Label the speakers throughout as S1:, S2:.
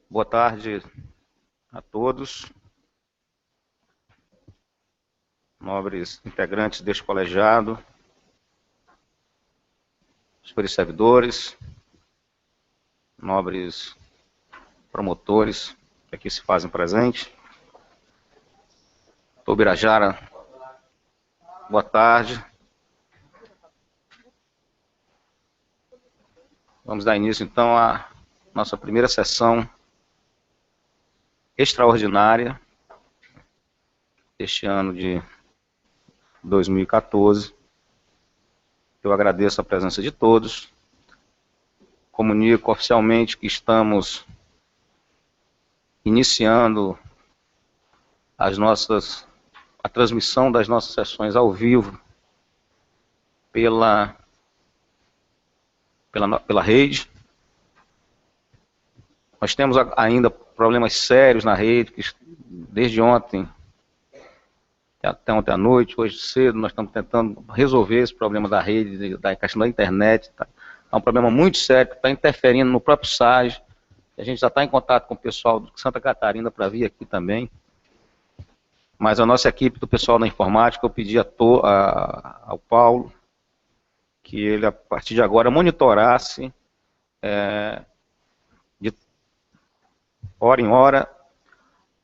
S1: Boa tarde a todos, nobres integrantes deste colegiado, senhores servidores, nobres promotores que aqui se fazem presente. Doutor Birajara, boa tarde. Vamos dar início então à nossa primeira sessão extraordinária deste ano de 2014. Eu agradeço a presença de todos. Comunico oficialmente que estamos iniciando a transmissão das nossas sessões ao vivo pela rede. Nós temos ainda problemas sérios na rede, que desde ontem, até ontem à noite, hoje cedo, nós estamos tentando resolver esse problema da rede, da questão da internet. É um problema muito sério, que está interferindo no próprio SAG. A gente já está em contato com o pessoal de Santa Catarina para vir aqui também. Mas a nossa equipe do pessoal da informática, eu pedi ao Paulo que ele, a partir de agora, monitorasse de hora em hora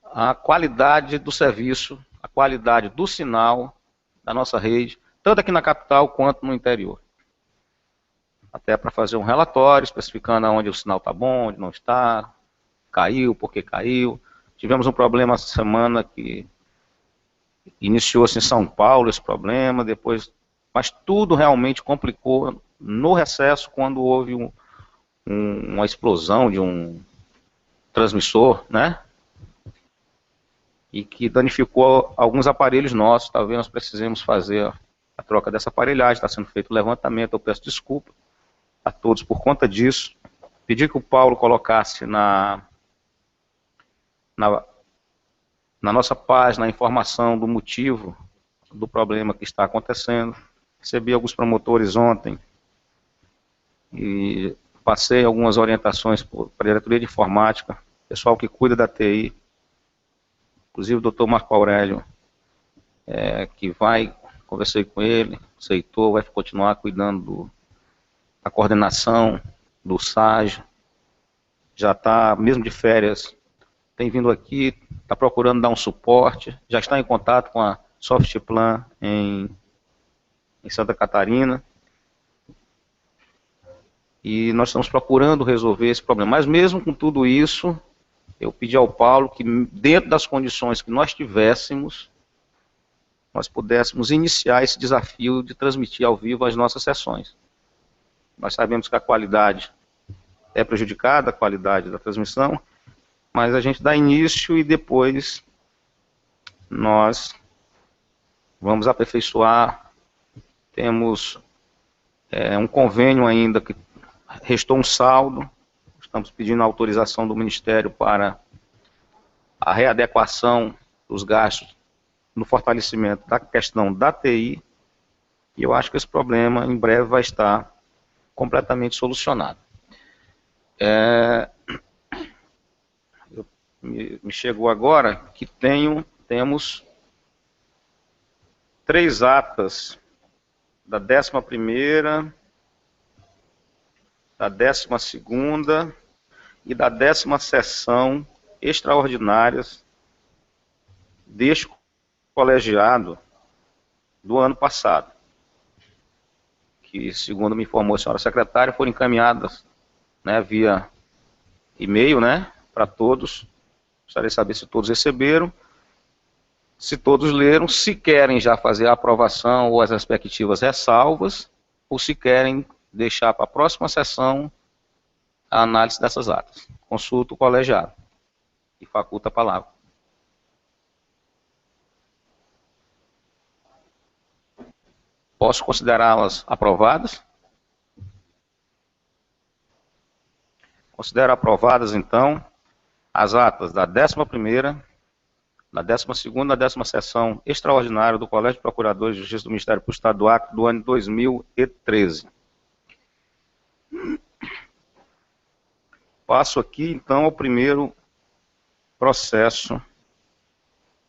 S1: a qualidade do serviço, a qualidade do sinal da nossa rede, tanto aqui na capital quanto no interior. Até para fazer um relatório, especificando onde o sinal está bom, onde não está, caiu, por que caiu. Tivemos um problema essa semana que iniciou-se em São Paulo esse problema, depois, mas tudo realmente complicou no recesso, quando houve uma explosão de um transmissor, né? E que danificou alguns aparelhos nossos. Talvez nós precisemos fazer a troca dessa aparelhagem. Está sendo feito o levantamento. Eu peço desculpa a todos por conta disso. Pedi que o Paulo colocasse na nossa página a informação do motivo do problema que está acontecendo. Recebi alguns promotores ontem e passei algumas orientações para a diretoria de informática, pessoal que cuida da TI, inclusive o doutor Marco Aurélio, conversei com ele, aceitou, vai continuar cuidando da coordenação do SAG, já está, mesmo de férias, tem vindo aqui, está procurando dar um suporte, já está em contato com a Softplan em Santa Catarina, e nós estamos procurando resolver esse problema. Mas mesmo com tudo isso, eu pedi ao Paulo que, dentro das condições que nós tivéssemos, nós pudéssemos iniciar esse desafio de transmitir ao vivo as nossas sessões. Nós sabemos que a qualidade é prejudicada, a qualidade da transmissão, mas a gente dá início e depois nós vamos aperfeiçoar. Temos um convênio ainda que restou um saldo. Estamos pedindo a autorização do Ministério para a readequação dos gastos no fortalecimento da questão da TI. E eu acho que esse problema em breve vai estar completamente solucionado. Me chegou agora que temos 3 atas da 11ª, da 12ª e da 10ª sessão extraordinárias deste colegiado do ano passado, que, segundo me informou a senhora secretária, foram encaminhadas, né, via e-mail, né, para todos. Gostaria de saber se todos receberam, se todos leram, se querem já fazer a aprovação ou as respectivas ressalvas, ou se querem deixar para a próxima sessão a análise dessas atas. Consulto o colegiado e faculto a palavra. Posso considerá-las aprovadas? Considero aprovadas, então, as atas da 11ª, da 12ª e da 10ª sessão extraordinária do Colégio de Procuradores de Justiça do Ministério Público do Estado do Acre do ano 2013. Passo aqui, então, ao primeiro processo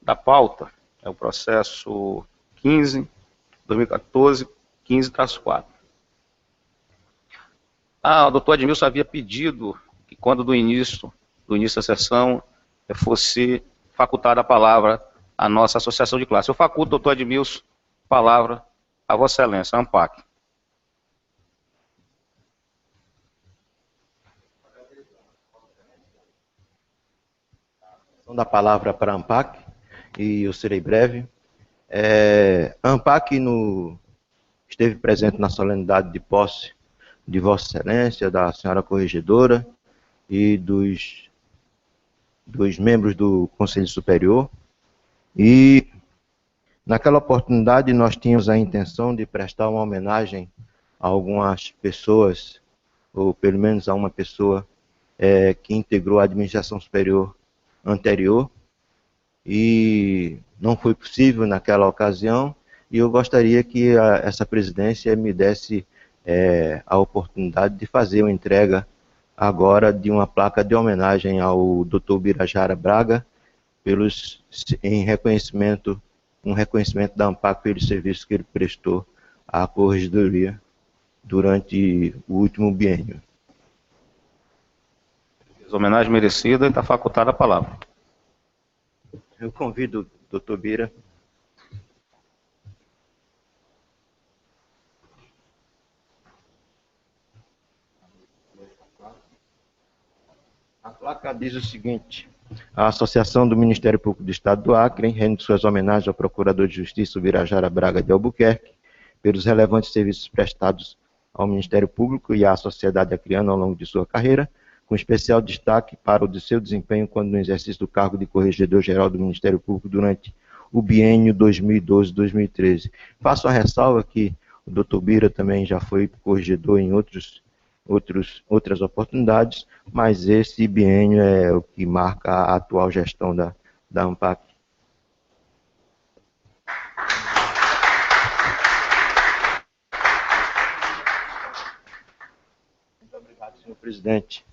S1: da pauta. É o processo 15, 2014, 15-4. O doutor Edmilson havia pedido que, quando do início da sessão, fosse facultada a palavra à nossa associação de classe. Eu faculto, doutor Edmilson, palavra a Vossa Excelência, a ANPAC.
S2: Da palavra para a ANPAC, e eu serei breve. A ANPAC esteve presente na solenidade de posse de Vossa Excelência, da senhora corregedora e dos membros do Conselho Superior. E naquela oportunidade nós tínhamos a intenção de prestar uma homenagem a algumas pessoas, ou pelo menos a uma pessoa que integrou a administração superior anterior, e não foi possível naquela ocasião, e eu gostaria que essa presidência me desse a oportunidade de fazer uma entrega agora de uma placa de homenagem ao Dr. Birajara Braga, um reconhecimento da ANPAC pelos serviços que ele prestou à corregedoria durante o último biênio.
S1: Homenagem merecida e está facultada a palavra.
S2: Eu convido o Dr. Bira. A placa diz o seguinte: a Associação do Ministério Público do Estado do Acre rende suas homenagens ao Procurador de Justiça Birajara Braga de Albuquerque pelos relevantes serviços prestados ao Ministério Público e à sociedade acreana ao longo de sua carreira, com especial destaque para o de seu desempenho quando no exercício do cargo de Corregedor-Geral do Ministério Público durante o biênio 2012-2013. Faço a ressalva que o Dr. Bira também já foi corregedor em outras oportunidades, mas esse biênio é o que marca a atual gestão da ANPAC. Muito obrigado, senhor presidente.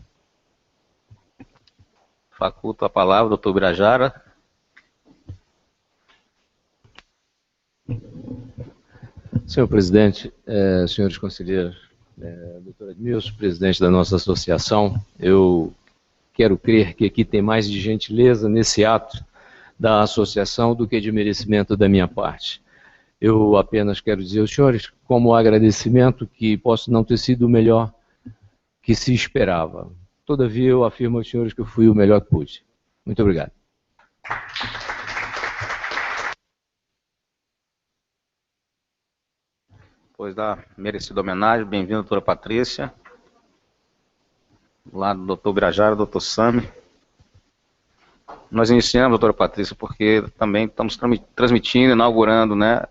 S1: Faculto a palavra, doutor Birajara.
S3: Senhor presidente, senhores conselheiros, doutor Edmilson, presidente da nossa associação, eu quero crer que aqui tem mais de gentileza nesse ato da associação do que de merecimento da minha parte. Eu apenas quero dizer aos senhores, como agradecimento, que posso não ter sido o melhor que se esperava. Todavia, eu afirmo aos senhores que eu fui o melhor que pude. Muito obrigado.
S1: Depois da merecida homenagem, bem-vinda, doutora Patrícia. Do lado do doutor Birajara, doutor Sami. Nós iniciamos, doutora Patrícia, porque também estamos transmitindo, inaugurando, né,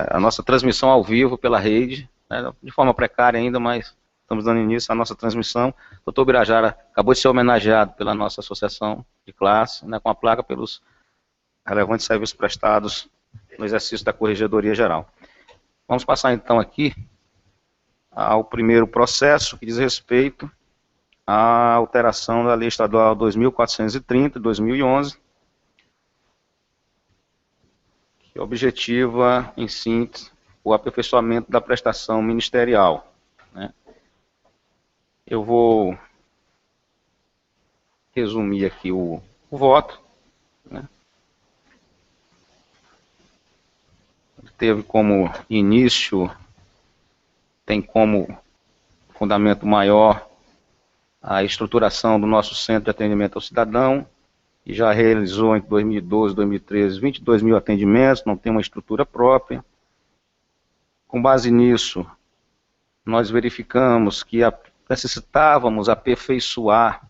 S1: a nossa transmissão ao vivo pela rede, né, de forma precária ainda, mas estamos dando início à nossa transmissão. O doutor Birajara acabou de ser homenageado pela nossa associação de classe, né, com a placa pelos relevantes serviços prestados no exercício da Corregedoria Geral. Vamos passar então aqui ao primeiro processo, que diz respeito à alteração da Lei Estadual 2430, de 2011, que objetiva, em síntese, o aperfeiçoamento da prestação ministerial, né? Eu vou resumir aqui o voto, né? Teve como início, tem como fundamento maior a estruturação do nosso Centro de Atendimento ao Cidadão, que já realizou em 2012, 2013, 22 mil atendimentos, não tem uma estrutura própria. Com base nisso, nós verificamos que necessitávamos aperfeiçoar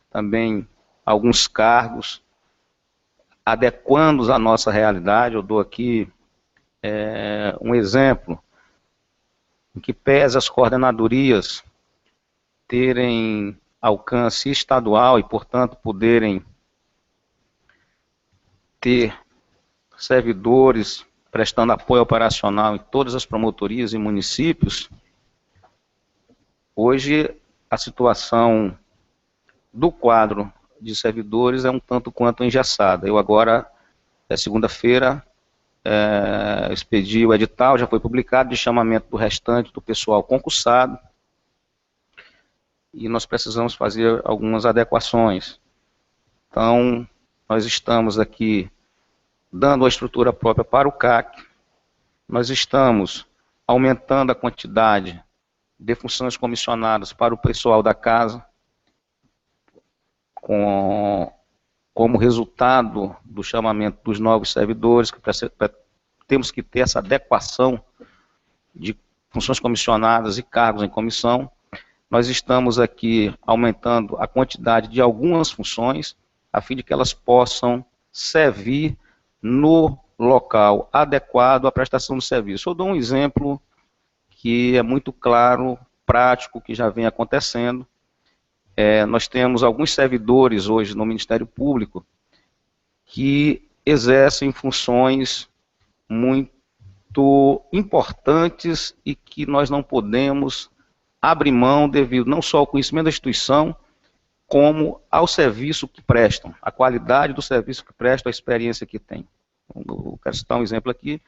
S1: também alguns cargos, adequando-os à nossa realidade. Eu dou aqui um exemplo, em que pese as coordenadorias terem alcance estadual e, portanto, poderem ter servidores prestando apoio operacional em todas as promotorias e municípios, hoje a situação do quadro de servidores é um tanto quanto engessada. Eu agora, segunda-feira, expedi o edital, já foi publicado, de chamamento do restante do pessoal concursado, e nós precisamos fazer algumas adequações. Então, nós estamos aqui dando a estrutura própria para o CAC, nós estamos aumentando a quantidade de funções comissionadas para o pessoal da casa, como resultado do chamamento dos novos servidores, que temos que ter essa adequação de funções comissionadas e cargos em comissão. Nós estamos aqui aumentando a quantidade de algumas funções, a fim de que elas possam servir no local adequado à prestação do serviço. Eu dou um exemplo que é muito claro, prático, que já vem acontecendo. Nós temos alguns servidores hoje no Ministério Público que exercem funções muito importantes e que nós não podemos abrir mão devido não só ao conhecimento da instituição, como ao serviço que prestam, a qualidade do serviço que prestam, a experiência que têm. Eu quero citar um exemplo aqui,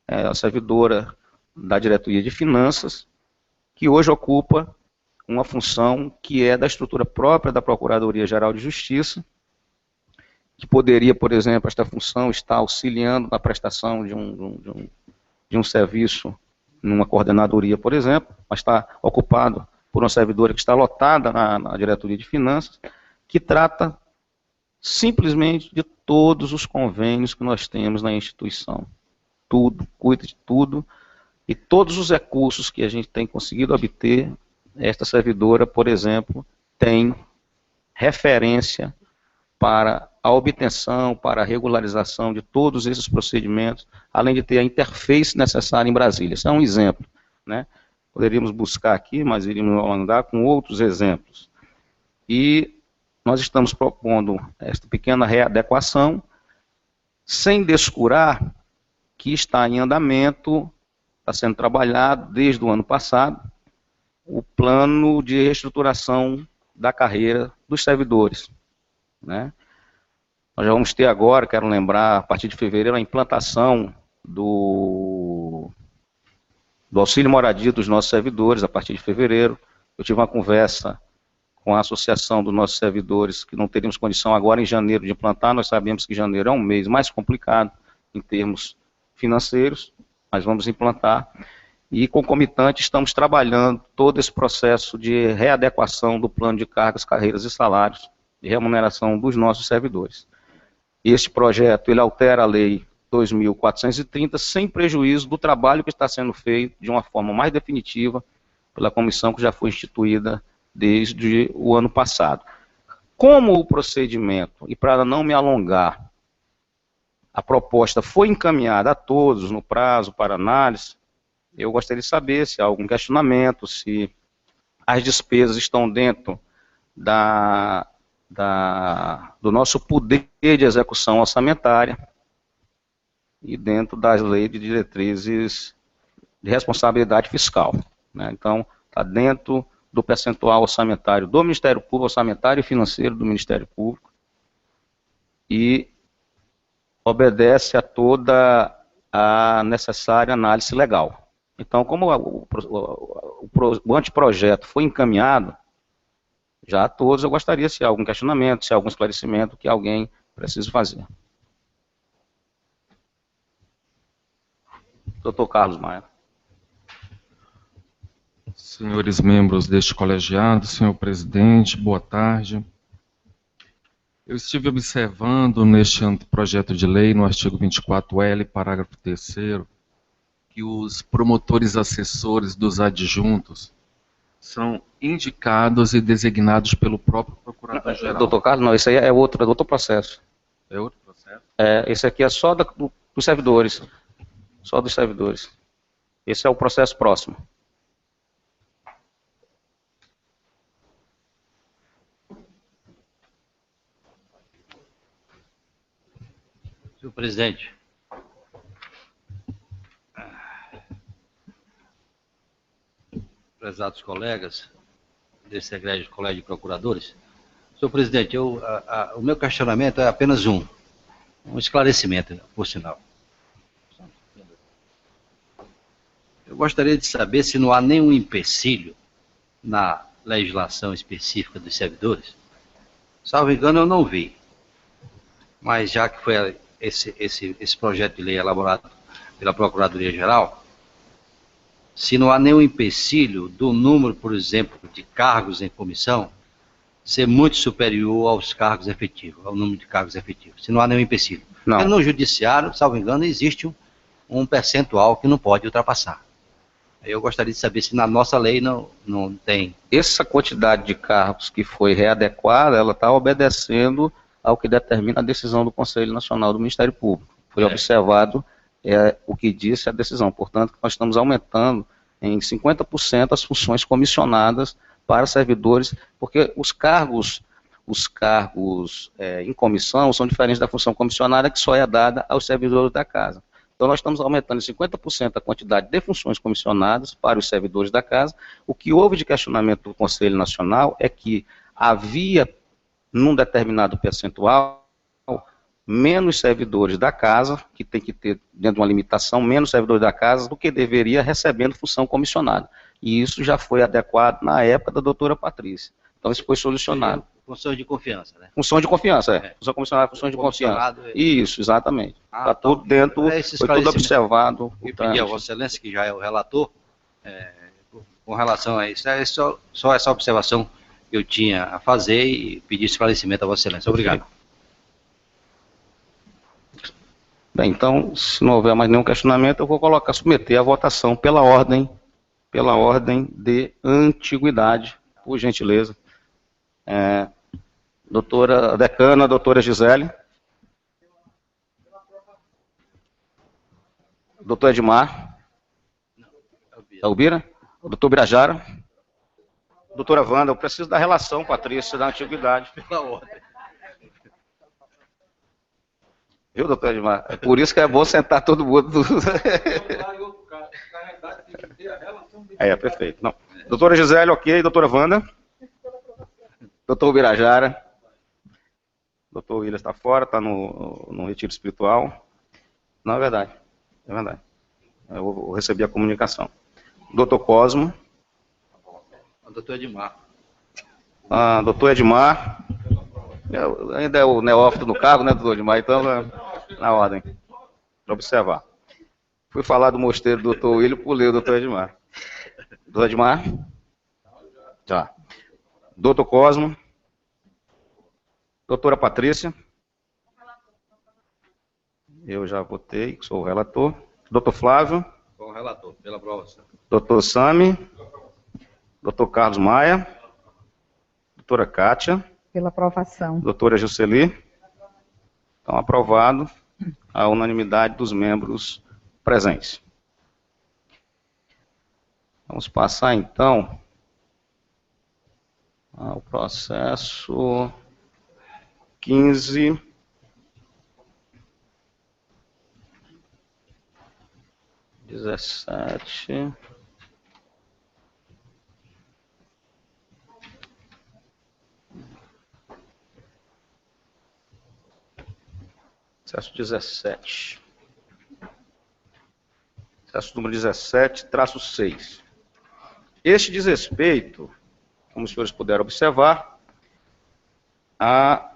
S1: a servidora da Diretoria de Finanças, que hoje ocupa uma função que é da estrutura própria da Procuradoria-Geral de Justiça, que poderia, por exemplo, esta função estar auxiliando na prestação de um serviço numa coordenadoria, por exemplo, mas está ocupado por uma servidora que está lotada na Diretoria de Finanças, que trata simplesmente de todos os convênios que nós temos na instituição. Tudo, cuida de tudo, e todos os recursos que a gente tem conseguido obter, esta servidora, por exemplo, tem referência para a obtenção, para a regularização de todos esses procedimentos, além de ter a interface necessária em Brasília. Esse é um exemplo, né? Poderíamos buscar aqui, mas iríamos andar com outros exemplos. E nós estamos propondo esta pequena readequação, sem descurar que está em andamento, está sendo trabalhado desde o ano passado, o plano de reestruturação da carreira dos servidores, né? Nós já vamos ter agora, quero lembrar, a partir de fevereiro, a implantação do auxílio moradia dos nossos servidores, a partir de fevereiro. Eu tive uma conversa com a associação dos nossos servidores, que não teríamos condição agora em janeiro de implantar. Nós sabemos que janeiro é um mês mais complicado em termos financeiros, mas vamos implantar. E, concomitante, estamos trabalhando todo esse processo de readequação do plano de cargos, carreiras e salários de remuneração dos nossos servidores. Este projeto, ele altera a Lei 2.430, sem prejuízo do trabalho que está sendo feito de uma forma mais definitiva pela comissão que já foi instituída desde o ano passado. Como o procedimento, e para não me alongar, a proposta foi encaminhada a todos no prazo para análise, eu gostaria de saber se há algum questionamento, se as despesas estão dentro do nosso poder de execução orçamentária e dentro das leis de diretrizes de responsabilidade fiscal, né? Então, está dentro do percentual orçamentário do Ministério Público, orçamentário e financeiro do Ministério Público, e obedece a toda a necessária análise legal. Então, como o anteprojeto foi encaminhado, já a todos, eu gostaria, se há algum questionamento, se há algum esclarecimento que alguém precise fazer. Dr. Carlos Maia.
S4: Senhores membros deste colegiado, senhor presidente, boa tarde. Eu estive observando neste projeto de lei, no artigo 24L, parágrafo 3º, que os promotores assessores dos adjuntos são indicados e designados pelo próprio procurador-geral.
S1: Doutor Carlos, não, esse aí é outro processo.
S4: É outro processo?
S1: Esse aqui é só dos servidores. Só dos servidores. Esse é o processo próximo.
S5: Senhor presidente, prezados colegas desse egrégio Colégio de Procuradores, Senhor presidente, o meu questionamento é apenas um esclarecimento, por sinal. Eu gostaria de saber se não há nenhum empecilho na legislação específica dos servidores. Salvo engano, eu não vi. Mas já que foi esse projeto de lei elaborado pela Procuradoria-Geral, se não há nenhum empecilho do número, por exemplo, de cargos em comissão ser muito superior aos cargos efetivos, ao número de cargos efetivos. Se não há nenhum empecilho.
S1: Não.
S5: Porque no judiciário, salvo engano, existe um percentual que não pode ultrapassar. Eu gostaria de saber se na nossa lei não tem.
S1: Essa quantidade de cargos que foi readequada, ela está obedecendo ao que determina a decisão do Conselho Nacional do Ministério Público. Foi observado o que disse a decisão. Portanto, nós estamos aumentando em 50% as funções comissionadas para servidores, porque os cargos em comissão são diferentes da função comissionada, que só é dada aos servidores da casa. Então, nós estamos aumentando em 50% a quantidade de funções comissionadas para os servidores da casa. O que houve de questionamento do Conselho Nacional é que havia, num determinado percentual, menos servidores da casa, que tem que ter, dentro de uma limitação, menos servidores da casa do que deveria recebendo função comissionada. E isso já foi adequado na época da doutora Patrícia. Então, isso foi solucionado.
S5: Função de confiança, né?
S1: Função de confiança, função comissionada, função de confiança. Isso, exatamente. Está tudo dentro, foi tudo observado.
S5: Eu pedi a Vossa Excelência, que já é o relator, com relação a isso. É só essa observação que eu tinha a fazer e pedir esclarecimento a Vossa Excelência. Obrigado.
S1: Bem, então, se não houver mais nenhum questionamento, eu vou submeter a votação pela ordem de antiguidade, por gentileza. Doutora Decana, doutora Gisele. Doutor Edmar. Elbira. Doutor Birajara. Doutora Wanda, eu preciso da relação, Patrícia, da antiguidade.
S5: Pela ordem.
S1: Viu, doutor Edmar? É por isso que é bom sentar todo mundo. Perfeito. Não. Doutora Gisele, ok. Doutora Wanda. Doutor Birajara. Doutor William está fora, está no retiro espiritual. Não, é verdade. É verdade. Eu recebi a comunicação. Doutor Cosmo.
S5: Doutor Edmar.
S1: Doutor Edmar. Ainda é o neófito no cargo, né, doutor Edmar? Então, na ordem. Para observar. Fui falar do mosteiro do doutor William, pulei o doutor Edmar. Doutor Edmar? Tá. Doutor Cosmo. Doutora Patrícia. Eu já votei, sou o relator. Doutor Flávio.
S5: Sou o relator, pela aprovação.
S1: Doutor Sami. Doutor Carlos Maia. Doutora Kátia.
S6: Pela aprovação.
S1: Doutora Jusceli. Então, aprovado a unanimidade dos membros presentes. Vamos passar, então, ao processo 15. Dezessete. Processo 17. Processo número 17-6. Este diz respeito, como os senhores puderam observar, a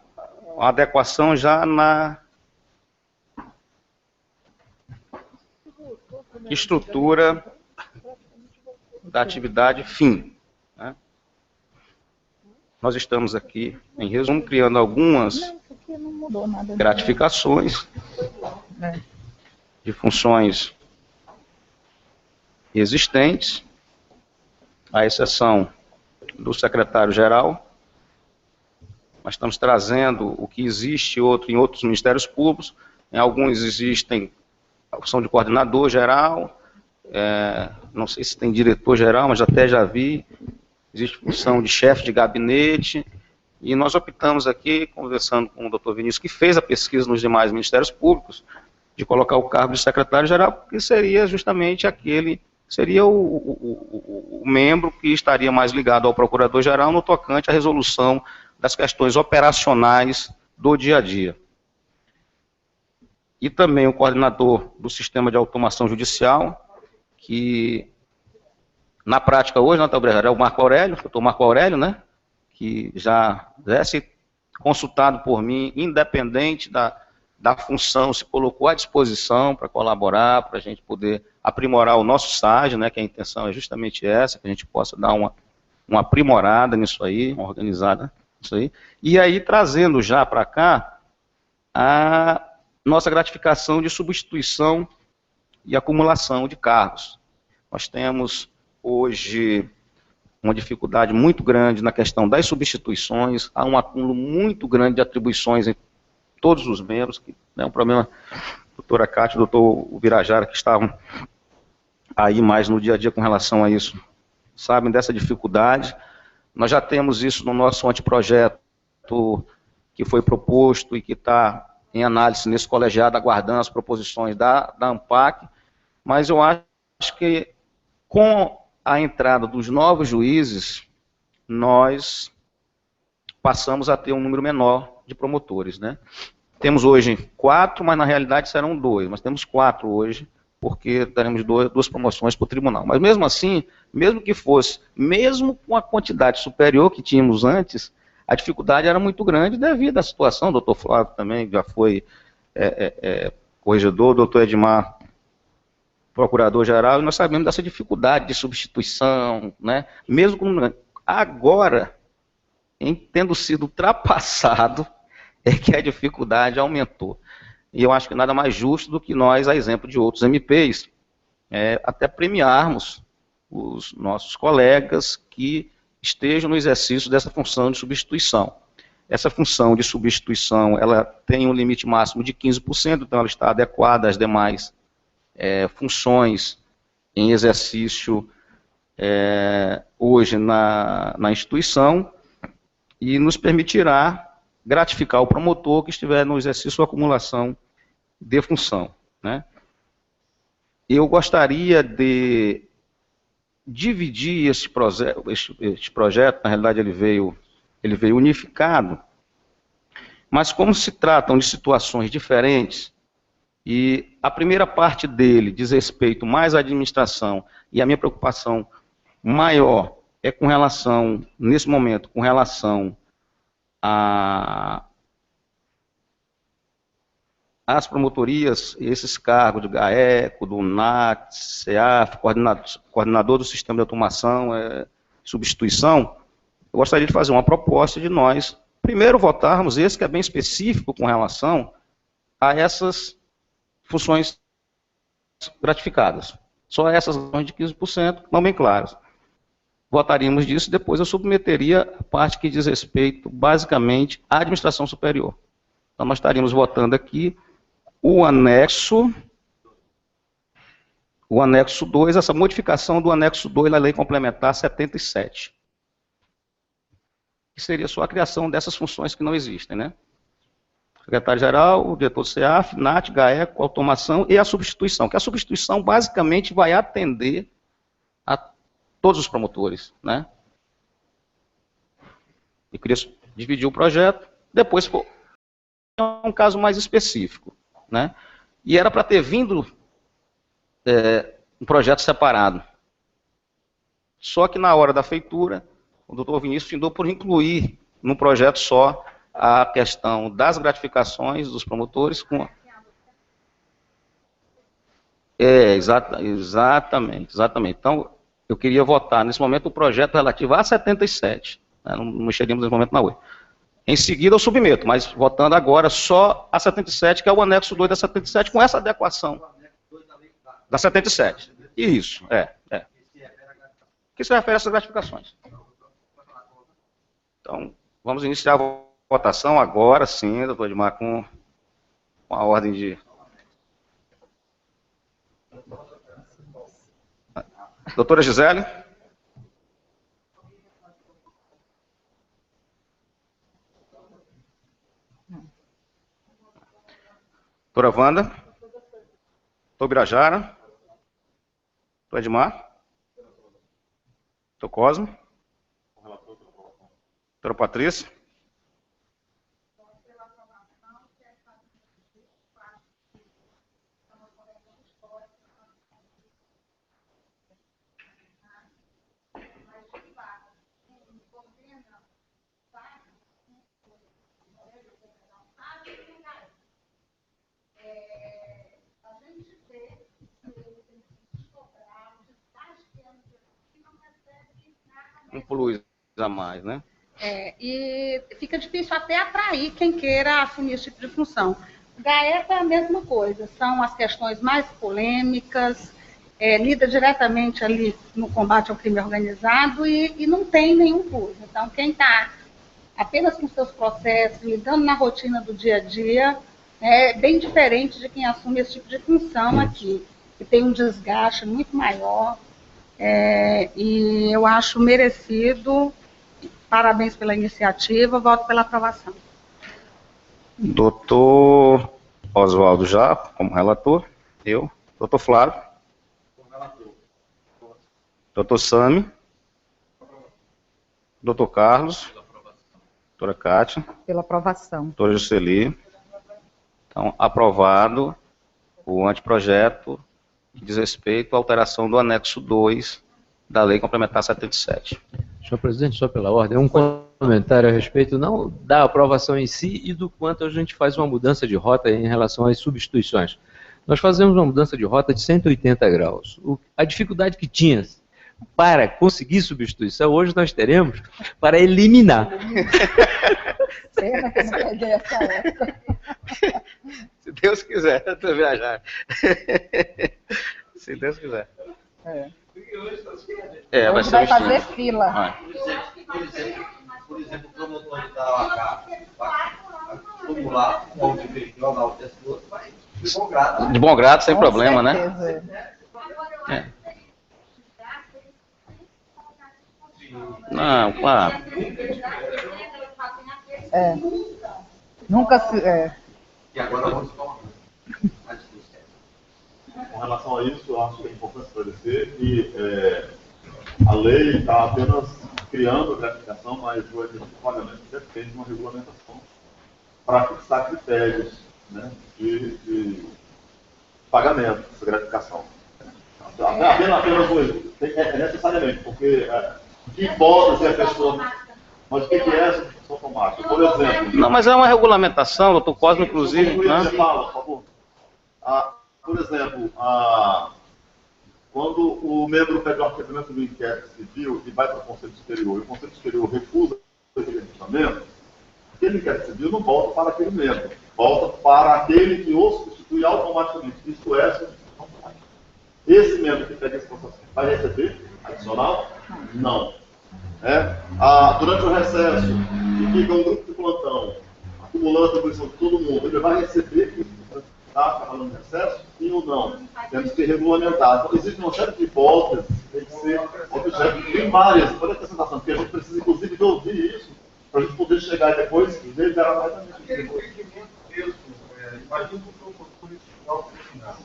S1: adequação já na estrutura da atividade fim. Né? Nós estamos aqui, em resumo, criando algumas gratificações de funções existentes, à exceção do secretário-geral. Nós estamos trazendo o que existe em outros ministérios públicos. Em alguns existem a função de coordenador geral, não sei se tem diretor geral, mas até já vi. Existe função de chefe de gabinete. E nós optamos aqui, conversando com o doutor Vinícius, que fez a pesquisa nos demais ministérios públicos, de colocar o cargo de secretário-geral, porque seria justamente seria o membro que estaria mais ligado ao procurador-geral no tocante à resolução das questões operacionais do dia a dia. E também o coordenador do sistema de automação judicial, que na prática hoje, na Tabreira, é o Marco Aurélio, o doutor Marco Aurélio, né, que já se consultado por mim, independente da função, se colocou à disposição para colaborar, para a gente poder aprimorar o nosso estágio, né, que a intenção é justamente essa, que a gente possa dar uma aprimorada nisso aí, uma organizada nisso aí, e aí trazendo já para cá a nossa gratificação de substituição e acumulação de cargos. Nós temos hoje uma dificuldade muito grande na questão das substituições, há um acúmulo muito grande de atribuições em todos os membros, que é um problema, doutora Cátia, doutor Birajara, que estavam aí mais no dia a dia com relação a isso, sabem dessa dificuldade. Nós já temos isso no nosso anteprojeto que foi proposto e que está em análise nesse colegiado, aguardando as proposições da ANPAC, mas eu acho que com a entrada dos novos juízes, nós passamos a ter um número menor de promotores, né? Temos hoje 4, mas na realidade serão 2, mas temos 4 hoje, porque teremos 2 promoções para o tribunal. Mas mesmo assim, mesmo que fosse, mesmo com a quantidade superior que tínhamos antes, a dificuldade era muito grande devido à situação. O doutor Flávio também já foi corregedor, o doutor Edmar, procurador-geral, e nós sabemos dessa dificuldade de substituição, né? Mesmo com, agora, tendo sido ultrapassado, é que a dificuldade aumentou. E eu acho que nada mais justo do que nós, a exemplo de outros MPs, até premiarmos os nossos colegas que estejam no exercício dessa função de substituição. Essa função de substituição, ela tem um limite máximo de 15%, então ela está adequada às demais funções em exercício hoje na instituição e nos permitirá gratificar o promotor que estiver no exercício ou acumulação de função, né? Eu gostaria de dividir este projeto, na realidade ele veio unificado, mas como se tratam de situações diferentes, e a primeira parte dele diz respeito mais à administração, e a minha preocupação maior é com relação, nesse momento, com relação às promotorias, esses cargos de GAECO, do NAT, CEAF, coordenador do sistema de automação, substituição, eu gostaria de fazer uma proposta de nós, primeiro votarmos esse que é bem específico com relação a essas funções gratificadas. Só essas funções de 15%, não bem claras. Votaríamos disso, depois eu submeteria a parte que diz respeito, basicamente, à administração superior. Então, nós estaríamos votando aqui o anexo 2, essa modificação do anexo 2 da Lei Complementar 77. Que seria só a criação dessas funções que não existem, né? Secretário-Geral, o diretor do CEAF, NAT, GAECO, automação e a substituição, que a substituição basicamente vai atender a todos os promotores, né? Eu queria dividir o projeto, depois um caso mais específico, né? E era para ter vindo um projeto separado. Só que na hora da feitura, o doutor Vinícius findou por incluir num projeto só a questão das gratificações dos promotores com... Exatamente. Então, eu queria votar, nesse momento, o projeto relativo a 77. Né, não mexeríamos nesse momento na UE. Em seguida, eu submeto, mas votando agora só a 77, que é o anexo 2 da 77, com essa adequação. Da 77. Isso, que se refere a essas gratificações. Então, vamos iniciar a votação agora, sim, doutor Edmar, com a ordem de... Doutora Gisele. Doutora Wanda. Doutor Birajara. Doutor Edmar. Doutor Cosmo. Doutora Patrícia. Um plus a mais, né?
S6: E fica difícil até atrair quem queira assumir esse tipo de função. GAECO é a mesma coisa, são as questões mais polêmicas, lida diretamente ali no combate ao crime organizado e não tem nenhum plus. Então, quem está apenas com seus processos, lidando na rotina do dia a dia, é bem diferente de quem assume esse tipo de função aqui, que tem um desgaste muito maior, e eu acho merecido. Parabéns pela iniciativa, voto pela aprovação.
S1: Doutor Oswaldo já, como relator, eu. Doutor Flávio. Como relator. Doutor Sami. Doutor Carlos. Doutora Cátia.
S7: Pela aprovação.
S1: Doutora Jusceli. Então, aprovado o anteprojeto que diz respeito à alteração do anexo 2 da Lei Complementar 77.
S3: Senhor presidente, só pela ordem, um comentário a respeito não da aprovação em si e do quanto a gente faz uma mudança de rota em relação às substituições. Nós fazemos uma mudança de rota de 180 graus. A dificuldade que tinha para conseguir substituição, hoje nós teremos para eliminar.
S7: Pena que eu não peguei essa época.
S1: Se Deus quiser, eu estou viajando. Se Deus quiser.
S7: Vai ser fazer fila.
S5: Por exemplo, o promotor de Tarauacá vai acumular um monte de jogar o texto do outro, vai de bom grado.
S1: De bom grado, sem
S7: Com
S1: problema,
S7: certeza.
S1: né? Não, claro.
S7: Nunca se...
S5: E agora vamos tomar.
S8: Com relação a isso, eu acho que é importante esclarecer que a lei está apenas criando a gratificação, mas o exercício de pagamento depende de uma regulamentação para fixar critérios, né, de pagamento dessa gratificação. Apenas hoje, necessariamente, porque que hipótese a pessoa... Mas o que é essa função automática? Por exemplo...
S1: Não, mas é uma regulamentação, doutor Cosme, inclusive...
S8: Você fala, por favor. Por exemplo, quando o membro pede o arquivamento do inquérito civil e vai para o Conselho Superior, e o Conselho Superior recusa aquele arquivamento, aquele inquérito civil não volta para aquele membro, volta para aquele que o substitui automaticamente. Isto é, esse membro que pede esse processo vai receber adicional? Não. Durante o recesso, que fica um grupo de plantão acumulando a atribuição de todo mundo, ele vai receber isso. Está falando de recesso? Sim ou não? Temos que regulamentar. Então, existe uma série de hipóteses que tem que ser objeto. Tem várias, pode ter a sensação, porque a gente precisa, inclusive, de ouvir isso, para a gente poder chegar depois e deliberar mais também.
S9: Imagina que o promotor estadual criminal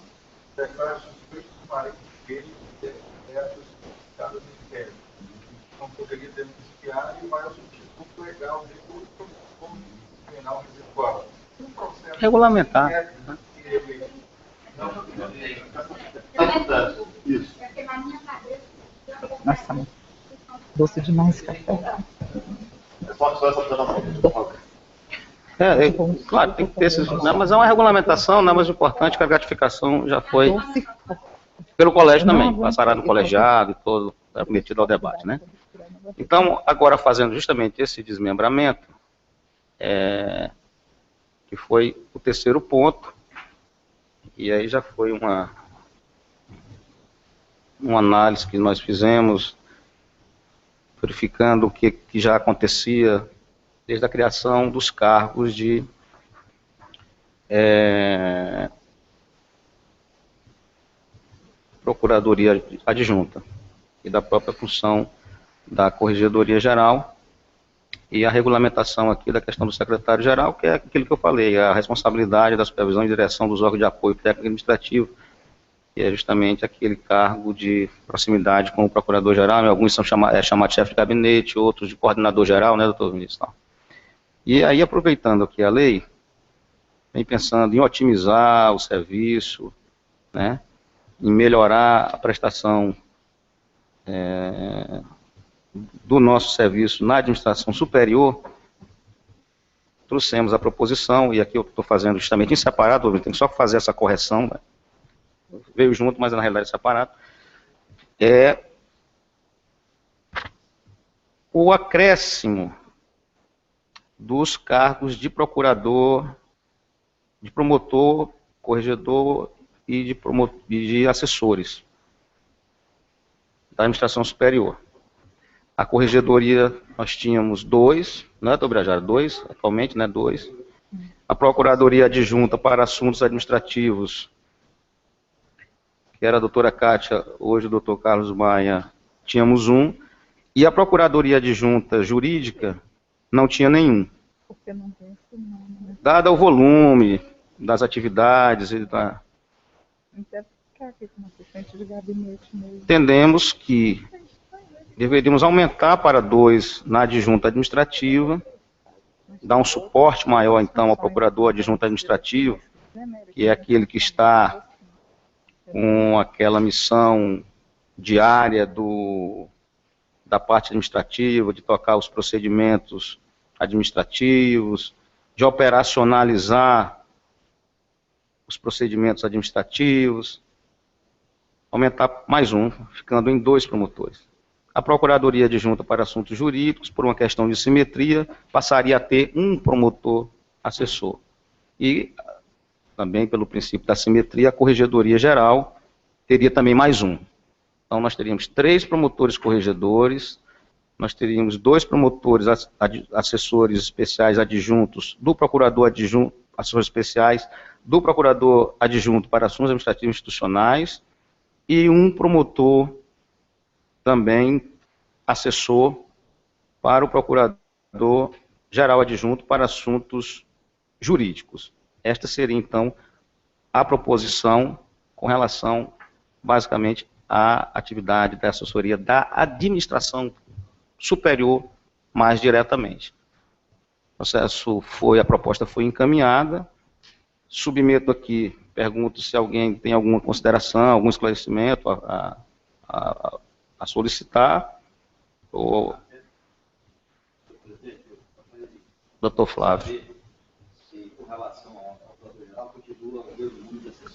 S9: declara suspeito de parente dele ter certificado de inquérito. Não poderia denunciar e vai ao substituto legal dele como penal residual.
S1: Regulamentar.
S8: Isso.
S7: Nossa, doce demais café.
S8: É só essa observação.
S1: Claro, tem que ter esses... Não, mas é uma regulamentação, não é mais importante que a gratificação já foi pelo colégio também, passará no colegiado e todo, metido ao debate, né? Então, agora fazendo justamente esse desmembramento, que foi o terceiro ponto, e aí já foi uma análise que nós fizemos, verificando o que já acontecia desde a criação dos cargos de Procuradoria Adjunta e da própria função da Corregedoria Geral, e a regulamentação aqui da questão do secretário-geral, que é aquilo que eu falei, a responsabilidade da supervisão e direção dos órgãos de apoio técnico e administrativo, que é justamente aquele cargo de proximidade com o procurador-geral, alguns são chamados de chefe de gabinete, outros de coordenador-geral, né, doutor Vinícius? E aí, aproveitando aqui a lei, vem pensando em otimizar o serviço, né, em melhorar a prestação do nosso serviço na administração superior, trouxemos a proposição, e aqui eu estou fazendo justamente em separado, eu tenho só que fazer essa correção, né? Veio junto, mas na realidade é separado, o acréscimo dos cargos de procurador, de promotor, corregedor e de assessores da administração superior. A corregedoria, nós tínhamos 2, né, Dobrajara? 2, atualmente, né, 2. A procuradoria adjunta para assuntos administrativos, que era a doutora Kátia, hoje o doutor Carlos Maia, tínhamos 1. E a procuradoria adjunta jurídica não tinha nenhum.
S7: Porque não tem esse nome, né?
S1: Dado o volume das atividades e da...
S7: Deve ficar aqui como assistente de gabinete mesmo.
S1: Entendemos que deveríamos aumentar para 2 na adjunta administrativa, dar um suporte maior, então, ao procurador adjunto administrativo, que é aquele que está com aquela missão diária da parte administrativa, de tocar os procedimentos administrativos, de operacionalizar os procedimentos administrativos, aumentar mais 1, ficando em 2 promotores. A Procuradoria Adjunta para Assuntos Jurídicos, por uma questão de simetria, passaria a ter 1 promotor assessor. E, também pelo princípio da simetria, a Corregedoria Geral teria também mais 1. Então, nós teríamos 3 promotores corregedores, nós teríamos 2 promotores assessores especiais adjuntos do Procurador Adjunto, assessores especiais do Procurador Adjunto para Assuntos Administrativos Institucionais e 1 promotor também assessor para o Procurador Geral Adjunto para Assuntos Jurídicos. Esta seria, então, a proposição com relação, basicamente, à atividade da assessoria da administração superior mais diretamente. A proposta foi encaminhada, submeto aqui, pergunto se alguém tem alguma consideração, algum esclarecimento a solicitar, ou... Doutor Flávio.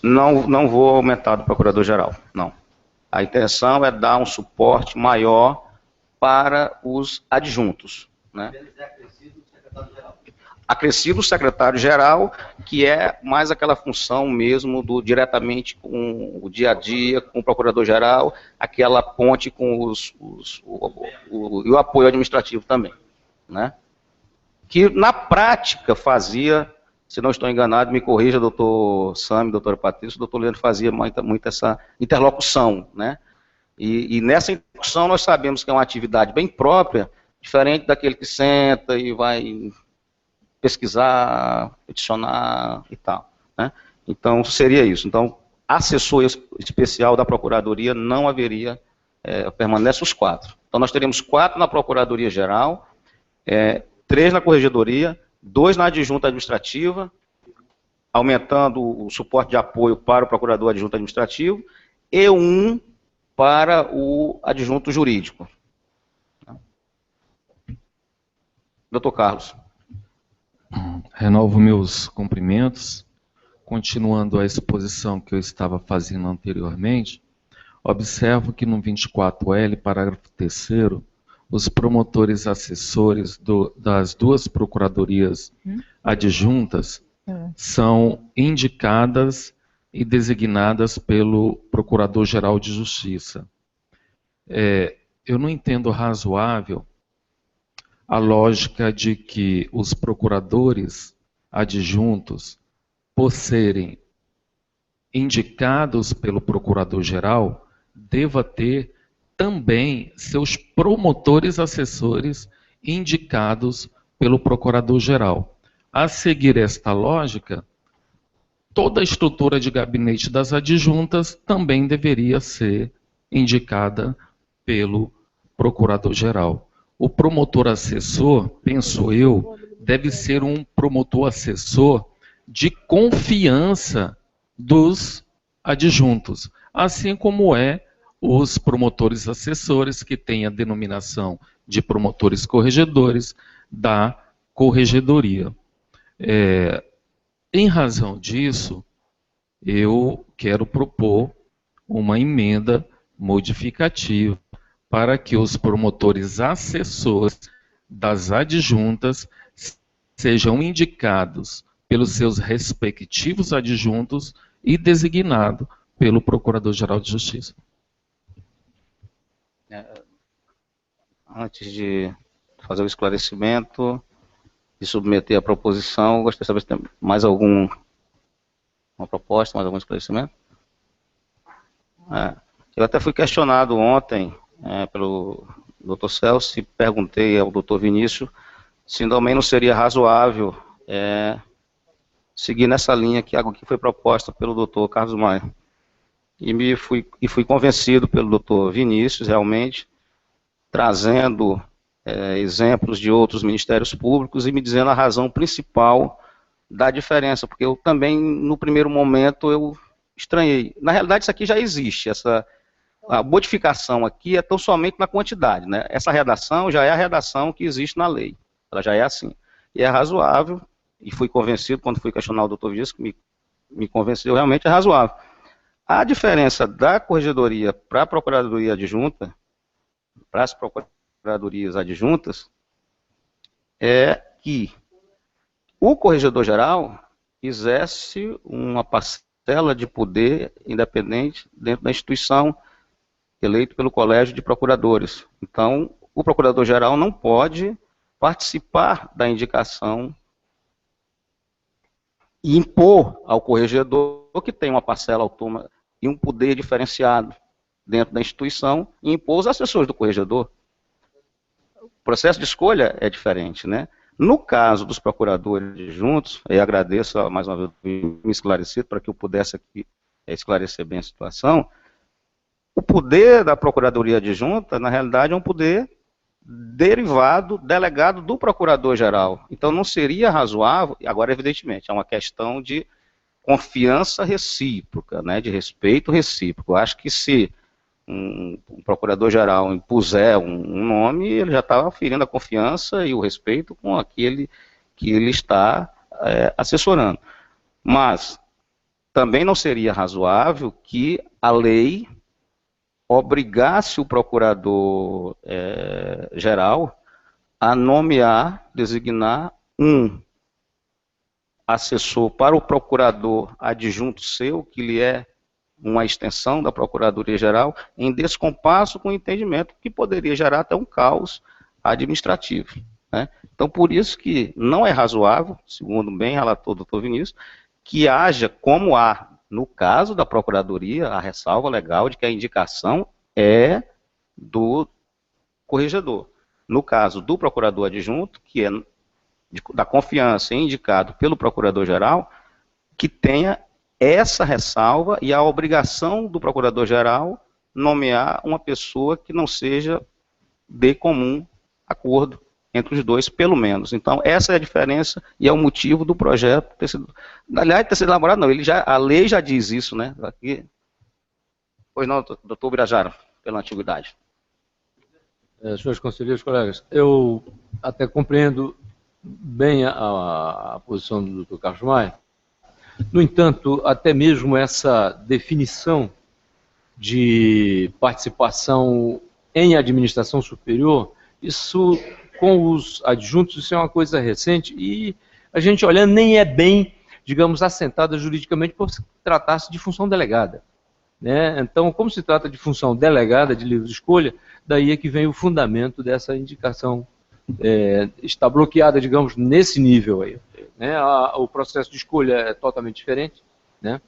S1: Não vou aumentar do Procurador-Geral, não. A intenção é dar um suporte maior para os adjuntos, né? Acrescido o secretário-geral, que é mais aquela função mesmo diretamente com o dia a dia, com o procurador-geral, aquela ponte com o apoio administrativo também, né? Que na prática fazia, se não estou enganado, me corrija, doutor Sami, doutora Patrícia, o doutor Leandro fazia muito essa interlocução, né? E nessa interlocução nós sabemos que é uma atividade bem própria, diferente daquele que senta e vai pesquisar, peticionar e tal, né? Então, seria isso. Então, assessor especial da Procuradoria não haveria, permanece os 4. Então, nós teríamos 4 na Procuradoria Geral, 3 na Corregedoria, 2 na Adjunta Administrativa, aumentando o suporte de apoio para o Procurador Adjunto Administrativo, e 1 para o Adjunto Jurídico. Doutor Carlos.
S4: Renovo meus cumprimentos. Continuando a exposição que eu estava fazendo anteriormente, observo que no 24L, parágrafo 3º, os promotores assessores das 2 procuradorias adjuntas são indicadas e designadas pelo Procurador-Geral de Justiça. Eu não entendo razoável a lógica de que os procuradores adjuntos, por serem indicados pelo Procurador-Geral, deva ter também seus promotores assessores indicados pelo Procurador-Geral. A seguir esta lógica, toda a estrutura de gabinete das adjuntas também deveria ser indicada pelo Procurador-Geral. O promotor assessor, penso eu, deve ser um promotor assessor de confiança dos adjuntos, assim como os promotores assessores, que têm a denominação de promotores corregedores da Corregedoria. Em razão disso, eu quero propor uma emenda modificativa para que os promotores assessores das adjuntas sejam indicados pelos seus respectivos adjuntos e designado pelo Procurador-Geral de Justiça.
S1: Antes de fazer o esclarecimento e submeter a proposição, gostaria de saber se tem mais alguma proposta, mais algum esclarecimento. Eu até fui questionado ontem pelo Dr. Celso e perguntei ao Dr. Vinícius se também não seria razoável seguir nessa linha que foi proposta pelo Dr. Carlos Maia. E fui convencido pelo Dr. Vinícius, realmente, trazendo exemplos de outros ministérios públicos e me dizendo a razão principal da diferença, porque eu também, no primeiro momento, eu estranhei. Na realidade, isso aqui já existe, a modificação aqui é tão somente na quantidade, né? Essa redação já é a redação que existe na lei, ela já é assim. E é razoável, e fui convencido, quando fui questionar o doutor Vinícius, que me convenceu, realmente é razoável. A diferença da corregedoria para a procuradoria adjunta, para as procuradorias adjuntas, é que o corregedor-geral exerce uma parcela de poder independente dentro da instituição eleito pelo Colégio de Procuradores. Então, o procurador-geral não pode participar da indicação e impor ao corregedor que tem uma parcela autônoma e um poder diferenciado dentro da instituição e impor os assessores do corregedor. O processo de escolha é diferente, né? No caso dos procuradores adjuntos, eu agradeço mais uma vez me esclarecido para que eu pudesse aqui esclarecer bem a situação. O poder da procuradoria adjunta, na realidade, é um poder derivado, delegado do procurador-geral. Então, não seria razoável, agora, evidentemente, é uma questão de confiança recíproca, né, de respeito recíproco. Eu acho que se um procurador-geral impuser um nome, ele já está ferindo a confiança e o respeito com aquele que ele está assessorando. Mas também não seria razoável que a lei obrigasse o procurador-geral a nomear, designar um assessor para o procurador adjunto seu, que lhe é uma extensão da Procuradoria-Geral, em descompasso com o entendimento que poderia gerar até um caos administrativo, né? Então, por isso que não é razoável, segundo bem relatou o doutor Vinícius, que haja, como há no caso da Procuradoria, a ressalva legal de que a indicação é do corregedor. No caso do procurador adjunto, que é da confiança indicado pelo Procurador-Geral, que tenha essa ressalva e a obrigação do Procurador-Geral nomear uma pessoa que não seja de comum acordo entre os dois, pelo menos. Então, essa é a diferença e é o motivo do projeto ter sido... Aliás, ter sido elaborado, não, a lei já diz isso, né? Aqui. Pois não, doutor Birajara, pela antiguidade.
S3: Senhores conselheiros, colegas, eu até compreendo bem a posição do doutor Carlos Maia. No entanto, até mesmo essa definição de participação em administração superior, isso com os adjuntos, isso é uma coisa recente e a gente olhando nem é bem, digamos, assentada juridicamente por tratar-se de função delegada, né? Então, como se trata de função delegada, de livre escolha, daí é que vem o fundamento dessa indicação, está bloqueada, digamos, nesse nível aí, né? O processo de escolha é totalmente diferente, né?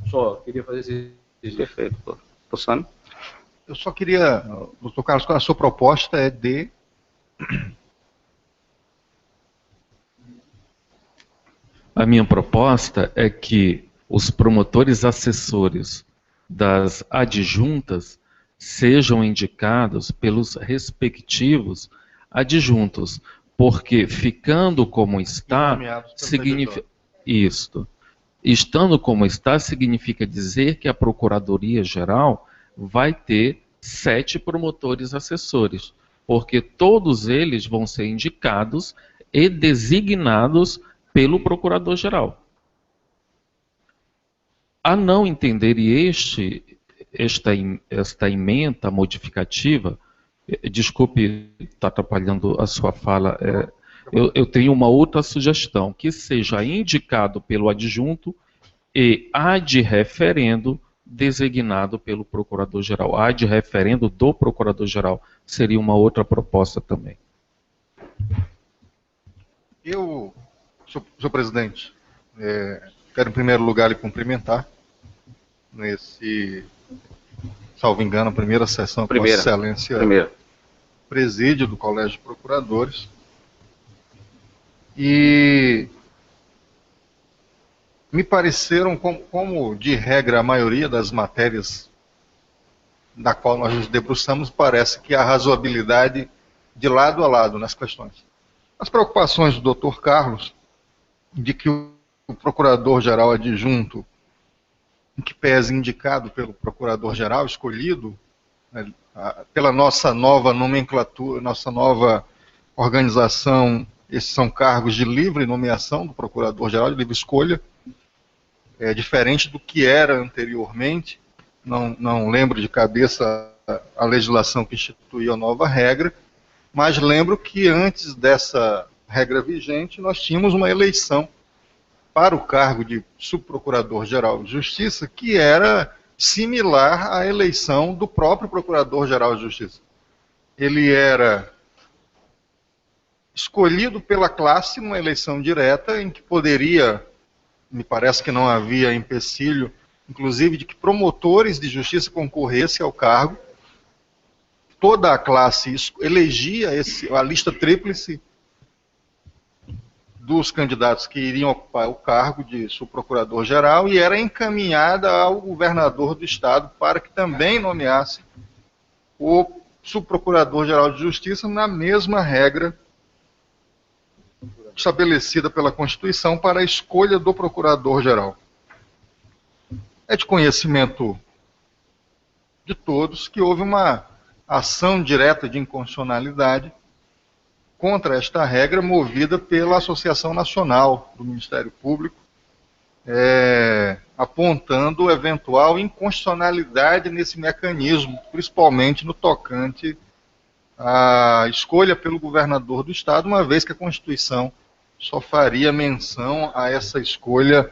S3: Só queria fazer esse...
S1: Perfeito, doutor Sami.
S9: Eu só queria, doutor Carlos, a sua proposta é de...
S4: A minha proposta é que os promotores assessores das adjuntas sejam indicados pelos respectivos adjuntos, porque ficando como está, significa isto. Estando como está, significa dizer que a Procuradoria-Geral vai ter 7 promotores assessores, porque todos eles vão ser indicados e designados pelo Procurador-Geral. A não entender este, esta emenda modificativa, desculpe estar atrapalhando a sua fala, eu tenho uma outra sugestão, que seja indicado pelo adjunto e ad referendo designado pelo Procurador-Geral. Ad referendo do Procurador-Geral seria uma outra proposta também.
S9: Senhor presidente, quero em primeiro lugar lhe cumprimentar nesse, salvo engano, a primeira sessão que Vossa Excelência preside do Colégio de Procuradores. E me pareceram, como de regra a maioria das matérias da qual nós nos debruçamos, parece que há razoabilidade de lado a lado nas questões. As preocupações do Dr. Carlos, de que o Procurador-Geral adjunto, em que pese indicado pelo Procurador-Geral, escolhido, né, pela nossa nova nomenclatura, nossa nova organização, esses são cargos de livre nomeação do Procurador-Geral, de livre escolha, diferente do que era anteriormente. Não lembro de cabeça a legislação que instituiu a nova regra, mas lembro que antes dessa regra vigente, nós tínhamos uma eleição para o cargo de Subprocurador-Geral de Justiça, que era similar à eleição do próprio Procurador-Geral de Justiça. Ele era escolhido pela classe numa eleição direta, em que poderia, me parece que não havia empecilho, inclusive de que promotores de justiça concorressem ao cargo. Toda a classe elegia a lista tríplice dos candidatos que iriam ocupar o cargo de subprocurador-geral e era encaminhada ao governador do estado para que também nomeasse o subprocurador-geral de justiça na mesma regra estabelecida pela Constituição para a escolha do procurador-geral. É de conhecimento de todos que houve uma ação direta de inconstitucionalidade contra esta regra, movida pela Associação Nacional do Ministério Público, apontando eventual inconstitucionalidade nesse mecanismo, principalmente no tocante à escolha pelo governador do estado, uma vez que a Constituição só faria menção a essa escolha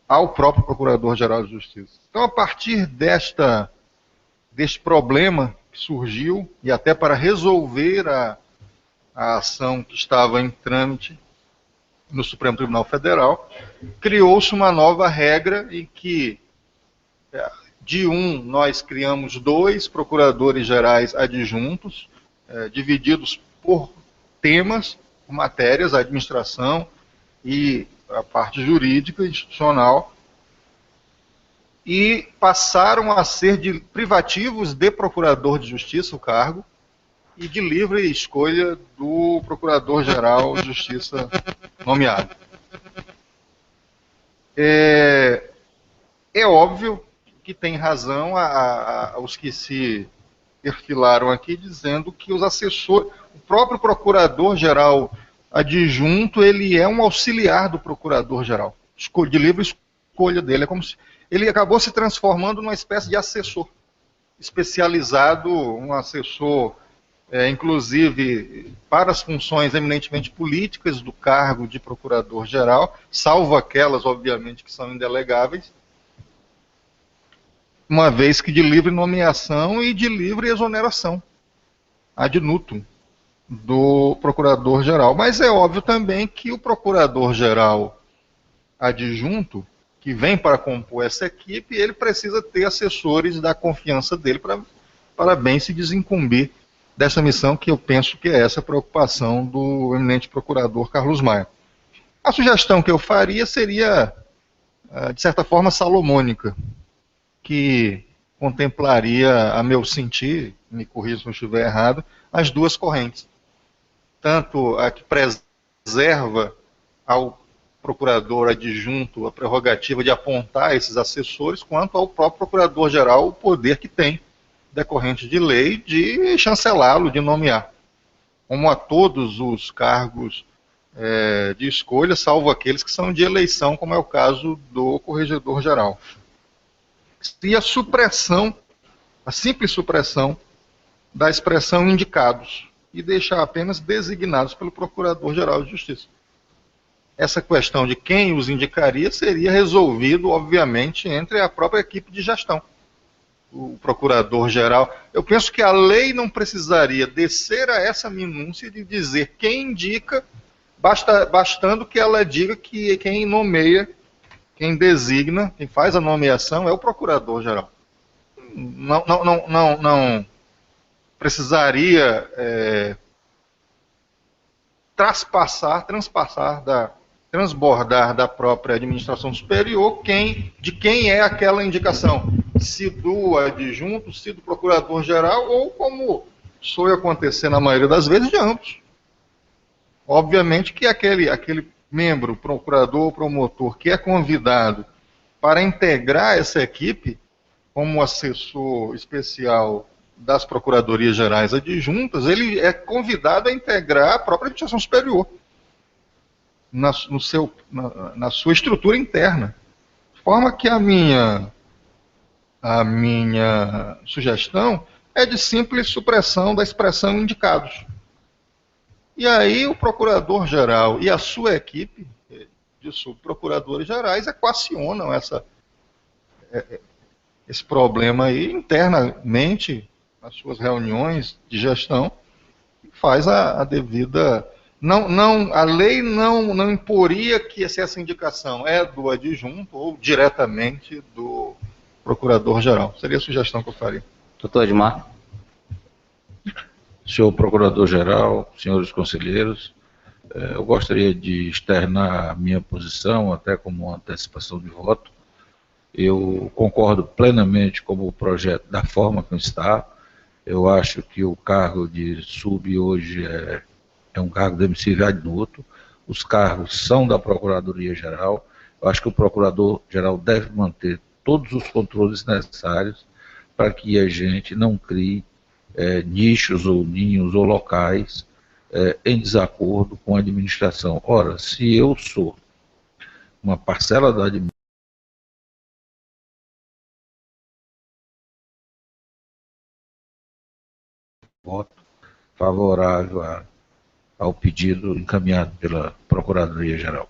S9: ao próprio Procurador-Geral de Justiça. Então, a partir deste problema que surgiu, e até para resolver a ação que estava em trâmite no Supremo Tribunal Federal, criou-se uma nova regra em que, nós criamos 2 procuradores gerais adjuntos, divididos por temas, por matérias, a administração e a parte jurídica institucional, e passaram a ser privativos de procurador de justiça o cargo, e de livre escolha do Procurador-Geral de Justiça nomeado. É óbvio que tem razão os que se perfilaram aqui, dizendo que os assessores, o próprio Procurador-Geral adjunto, ele é um auxiliar do Procurador-Geral, de livre escolha dele. É como se ele acabou se transformando numa espécie de assessor especializado, um assessor inclusive para as funções eminentemente políticas do cargo de procurador-geral, salvo aquelas, obviamente, que são indelegáveis, uma vez que de livre nomeação e de livre exoneração, ad nutum, do procurador-geral. Mas é óbvio também que o procurador-geral adjunto, que vem para compor essa equipe, ele precisa ter assessores da confiança dele para bem se desincumbir dessa missão, que eu penso que é essa a preocupação do eminente procurador Carlos Maia. A sugestão que eu faria seria, de certa forma, salomônica, que contemplaria, a meu sentir, me corrija se eu estiver errado, as duas correntes. Tanto a que preserva ao procurador adjunto a prerrogativa de apontar esses assessores, quanto ao próprio procurador-geral o poder que tem, decorrente de lei, de chancelá-lo, de nomear. Como a todos os cargos de escolha, salvo aqueles que são de eleição, como é o caso do corregedor-geral. seria a supressão, a simples supressão da expressão indicados e deixar apenas designados pelo Procurador-Geral de Justiça. Essa questão de quem os indicaria seria resolvido, obviamente, entre a própria equipe de gestão. O Procurador-Geral, eu penso que a lei não precisaria descer a essa minúcia de dizer quem indica, bastando que ela diga que quem nomeia, quem designa, quem faz a nomeação é o Procurador-Geral. Não precisaria transbordar da própria administração superior de quem é aquela indicação, se do adjunto, se do procurador-geral, ou, como soe acontecer na maioria das vezes, de ambos. Obviamente que aquele membro, procurador ou promotor, que é convidado para integrar essa equipe como assessor especial das procuradorias gerais adjuntas, ele é convidado a integrar a própria administração superior na sua estrutura interna. De forma que a minha sugestão é de simples supressão da expressão indicados. E aí o procurador-geral e a sua equipe de subprocuradores gerais equacionam esse problema aí internamente nas suas reuniões de gestão e faz a devida... a lei não imporia que se essa indicação é do adjunto ou diretamente do procurador-geral. Seria a sugestão que eu faria.
S1: Doutor Edmar.
S10: Senhor Procurador-Geral, senhores conselheiros, eu gostaria de externar a minha posição, até como antecipação de voto. Eu concordo plenamente com o projeto da forma como está. Eu acho que o cargo de sub hoje é um cargo demissível ad nutum. Os cargos são da Procuradoria-Geral. Eu acho que o Procurador-Geral deve manter todos os controles necessários para que a gente não crie nichos ou ninhos ou locais em desacordo com a administração. Ora, se eu sou uma parcela da administração, voto favorável ao pedido encaminhado pela Procuradoria-Geral.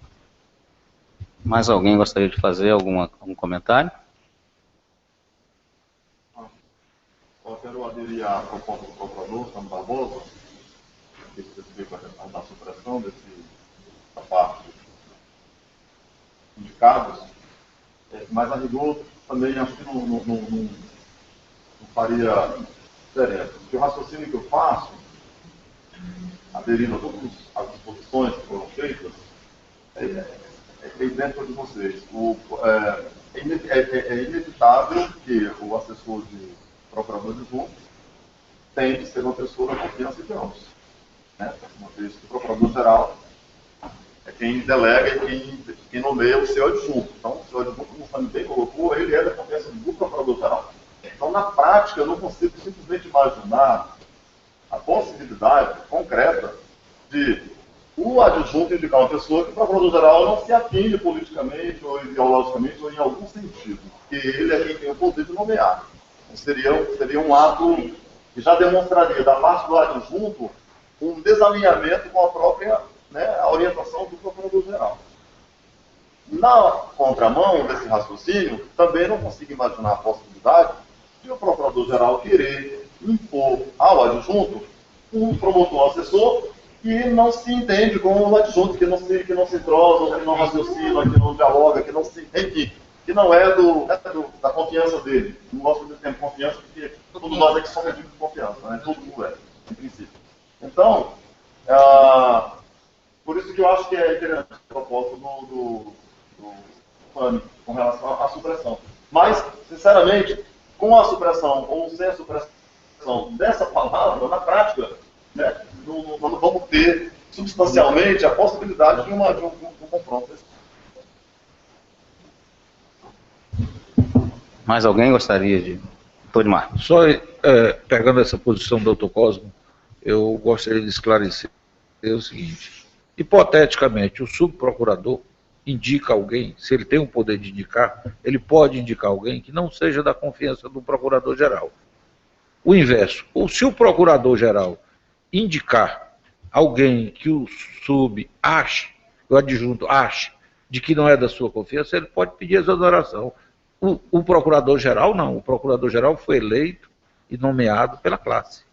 S1: Mais alguém gostaria de fazer algum comentário?
S8: Eu quero aderir à proposta do procurador, Sandro Barbosa, que especifica a supressão dessa parte indicados, mas a rigor também acho que não faria diferença. Porque o raciocínio que eu faço, aderindo a todas as disposições que foram feitas, é idêntico de vocês. É inevitável que o assessor de procurador de junto tem que ser uma pessoa da confiança de ambos. Né? Uma vez que o procurador-geral é quem delega e quem nomeia o seu adjunto. Então, o seu adjunto, como o Fábio bem colocou, ele é da confiança do procurador-geral. Então, na prática, eu não consigo simplesmente imaginar a possibilidade concreta de o adjunto indicar uma pessoa que o procurador-geral não se afine politicamente ou ideologicamente ou em algum sentido, porque ele é quem tem o poder de nomear. Seria um ato que já demonstraria da parte do adjunto um desalinhamento com a própria a orientação do procurador-geral. Na contramão desse raciocínio, também não consigo imaginar a possibilidade de o procurador-geral querer impor ao adjunto um promotor assessor que não se entende com o adjunto, que não se entrosa, que não raciocina, que não dialoga, que não se entende, que não é da confiança dele. Não gosto de ter confiança, porque todos nós aqui somos de confiança, né? Todo mundo em princípio. Então, por isso que eu acho que é interessante a proposta do FAME com relação à supressão. Mas, sinceramente, com a supressão ou sem a supressão dessa palavra, na prática, né, nós não vamos ter substancialmente a possibilidade de um confronto.
S1: Mais alguém gostaria de... Doutor Edmar.
S10: Só pegando essa posição do Dr. Cosmo, eu gostaria de esclarecer o seguinte: hipoteticamente, o subprocurador indica alguém, se ele tem o poder de indicar, ele pode indicar alguém que não seja da confiança do procurador-geral. O inverso, ou se o procurador-geral indicar alguém que o o adjunto ache, de que não é da sua confiança, ele pode pedir exoneração. O procurador-geral não, o procurador-geral foi eleito e nomeado pela classe.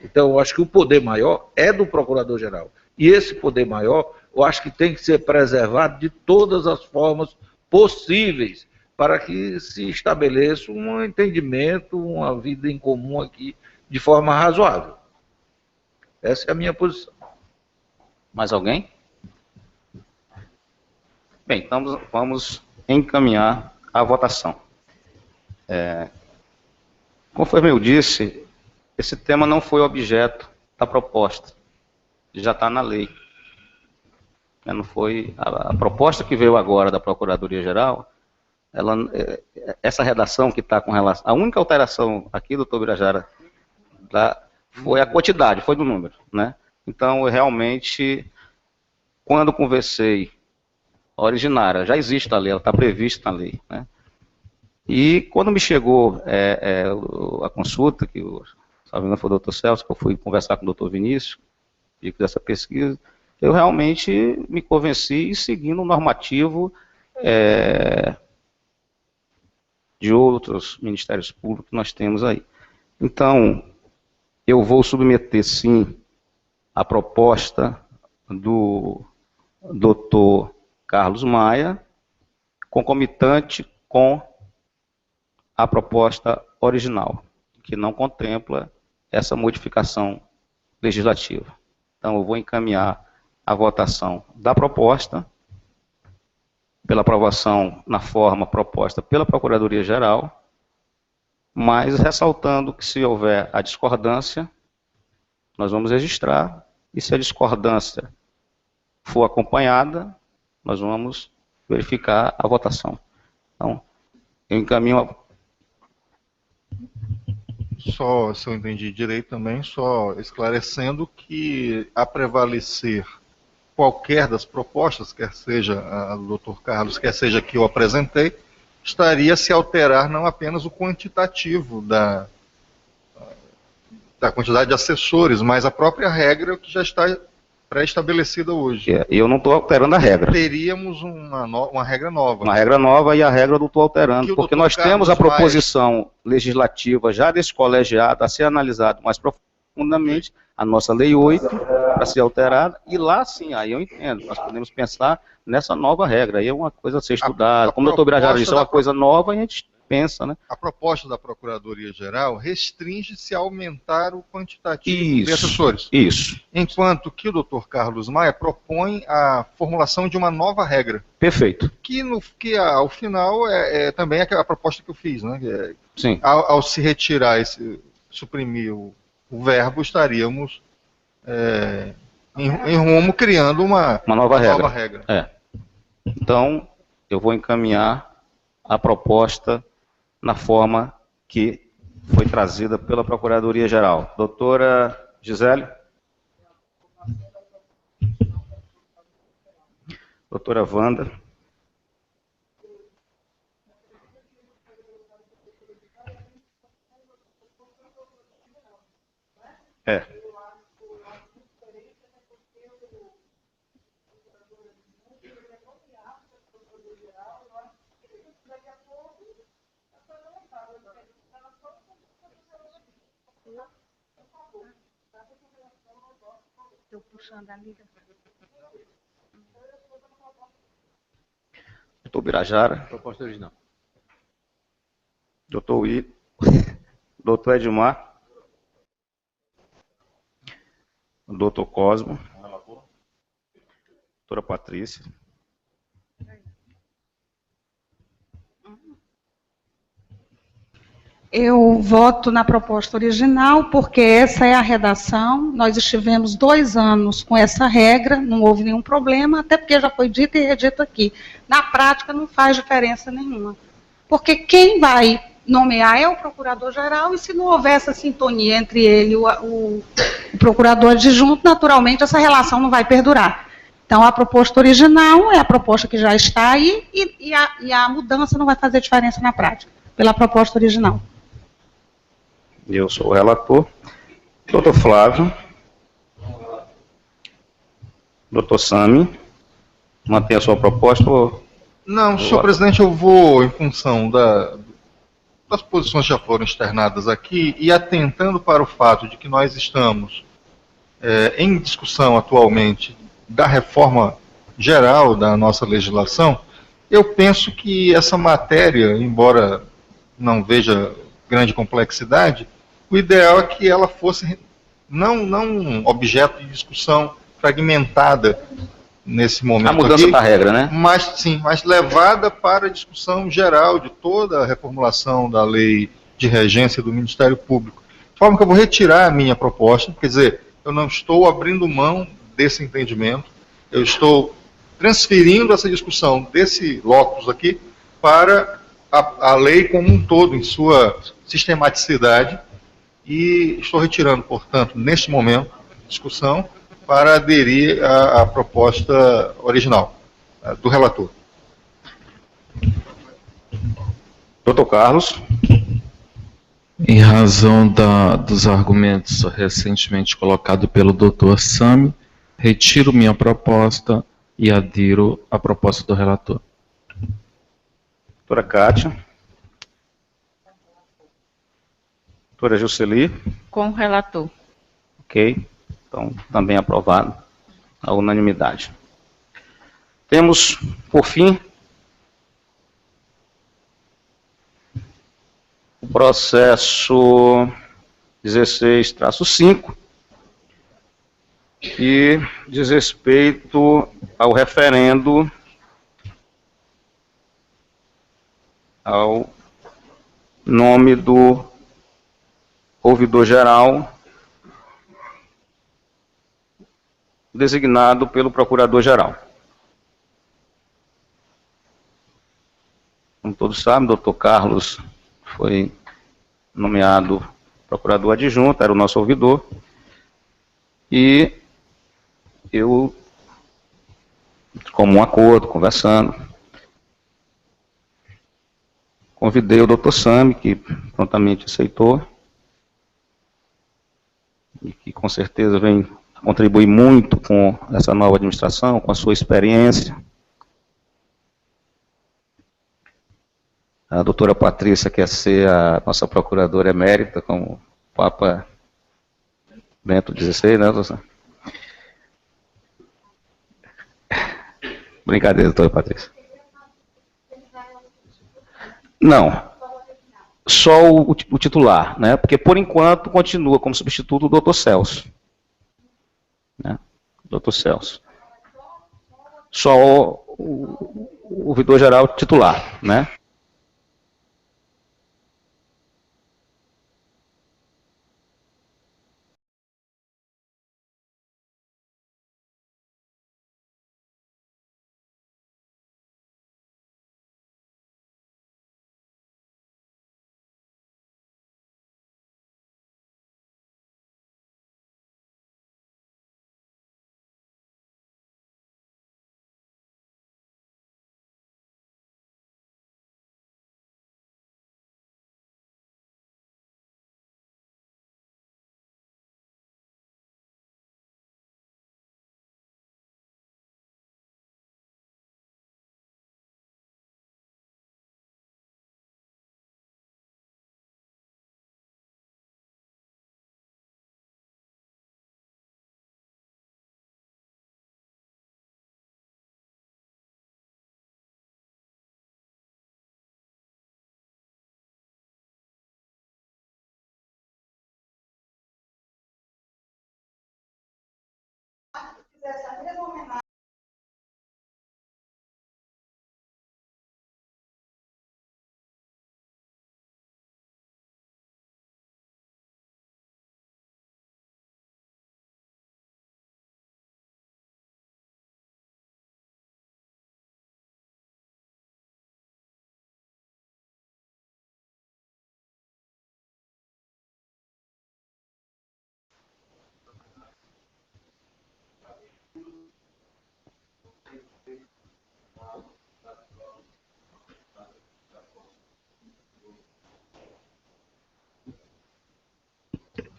S10: Então, eu acho que o poder maior é do procurador-geral. E esse poder maior, eu acho que tem que ser preservado de todas as formas possíveis para que se estabeleça um entendimento, uma vida em comum aqui, de forma razoável. Essa é a minha posição.
S1: Mais alguém? Bem, então vamos encaminhar a votação. Conforme eu disse, esse tema não foi objeto da proposta, já está na lei. Não foi a proposta que veio agora da Procuradoria-Geral, essa redação que está com relação... A única alteração aqui, doutor Birajara, foi a quantidade, foi do número, né? Então, eu realmente, quando conversei, a originária, já existe na lei, ela está prevista na lei, né? E quando me chegou a consulta, que o salve foi o doutor Celso, que eu fui conversar com o doutor Vinícius, e fiz essa pesquisa, eu realmente me convenci e seguindo o normativo de outros ministérios públicos que nós temos aí. Então, eu vou submeter, sim, a proposta do doutor Carlos Maia, concomitante com a proposta original, que não contempla essa modificação legislativa. Então, eu vou encaminhar a votação da proposta, pela aprovação na forma proposta pela Procuradoria-Geral, mas ressaltando que se houver a discordância, nós vamos registrar, e se a discordância for acompanhada, nós vamos verificar a votação. Então, eu encaminho
S9: Só, se eu entendi direito também, só esclarecendo que a prevalecer qualquer das propostas, quer seja a do Dr. Carlos, quer seja a que eu apresentei, estaria se alterar não apenas o quantitativo da quantidade de assessores, mas a própria regra que já está pré-estabelecida hoje.
S1: Eu não estou alterando a regra.
S9: Teríamos uma regra nova.
S1: Uma regra nova, e a regra eu não estou alterando, porque nós temos a proposição legislativa já desse colegiado a ser analisado mais profundamente, a nossa Lei 8, para ser alterada, e lá sim, aí eu entendo, nós podemos pensar nessa nova regra, aí é uma coisa a ser estudada, como o doutor Birajara disse, é uma coisa nova, e a gente pensa, né?
S9: A proposta da Procuradoria-Geral restringe-se a aumentar o quantitativo de assessores.
S1: Isso.
S9: Enquanto que o doutor Carlos Maia propõe a formulação de uma nova regra.
S1: Perfeito.
S9: Que ao final também é a proposta que eu fiz, né?
S1: Sim.
S9: Ao se retirar, suprimir o verbo, estaríamos em rumo criando uma nova regra.
S1: Então, eu vou encaminhar a proposta na forma que foi trazida pela Procuradoria-Geral. Doutora Gisele? Doutora Wanda?
S6: Estou puxando a liga.
S1: Doutor Birajara?
S3: Proposta original.
S1: Doutor Will? Doutor Edmar? Doutor Cosmo? Doutora Patrícia?
S6: Eu voto na proposta original, porque essa é a redação. Nós estivemos 2 anos com essa regra, não houve nenhum problema, até porque já foi dito e redito aqui. Na prática, não faz diferença nenhuma. Porque quem vai nomear é o procurador-geral, e se não houver essa sintonia entre ele e o procurador adjunto, naturalmente essa relação não vai perdurar. Então, a proposta original é a proposta que já está aí e a mudança não vai fazer diferença na prática, pela proposta original.
S1: Eu sou o relator. Doutor Flávio. Doutor Sami. Mantém a sua proposta?
S9: Não, senhor presidente, eu vou, em função das posições que já foram externadas aqui, e atentando para o fato de que nós estamos em discussão atualmente da reforma geral da nossa legislação, eu penso que essa matéria, embora não veja grande complexidade, o ideal é que ela fosse não objeto de discussão fragmentada nesse momento.
S1: A mudança da regra, né?
S9: Mas sim, mas levada para a discussão geral de toda a reformulação da lei de regência do Ministério Público. De forma que eu vou retirar a minha proposta, quer dizer, eu não estou abrindo mão desse entendimento, eu estou transferindo essa discussão desse locus aqui para a lei como um todo, em sua sistematicidade, e estou retirando, portanto, neste momento, a discussão para aderir à proposta original do relator.
S1: Doutor Carlos.
S4: Em razão dos argumentos recentemente colocados pelo doutor Sami, retiro minha proposta e adiro à proposta do relator.
S1: Doutora Kátia. Doutora Jusceli.
S11: Com o relator.
S1: Ok. Então, também aprovado a unanimidade. Temos, por fim, o processo 16-5, que diz respeito ao referendo ao nome do ouvidor-geral designado pelo Procurador-Geral. Como todos sabem, o doutor Carlos foi nomeado Procurador Adjunto, era o nosso ouvidor, e eu, como um acordo, conversando, convidei o doutor Sami, que prontamente aceitou, e que com certeza vem contribuir muito com essa nova administração, com a sua experiência. A doutora Patrícia quer ser a nossa procuradora emérita, como o Papa Bento XVI, né, doutora? Brincadeira, doutora Patrícia. Não. Só o titular, né? Porque, por enquanto, continua como substituto o doutor Celso. Né? Doutor Celso. Só o ouvidor-geral titular, né?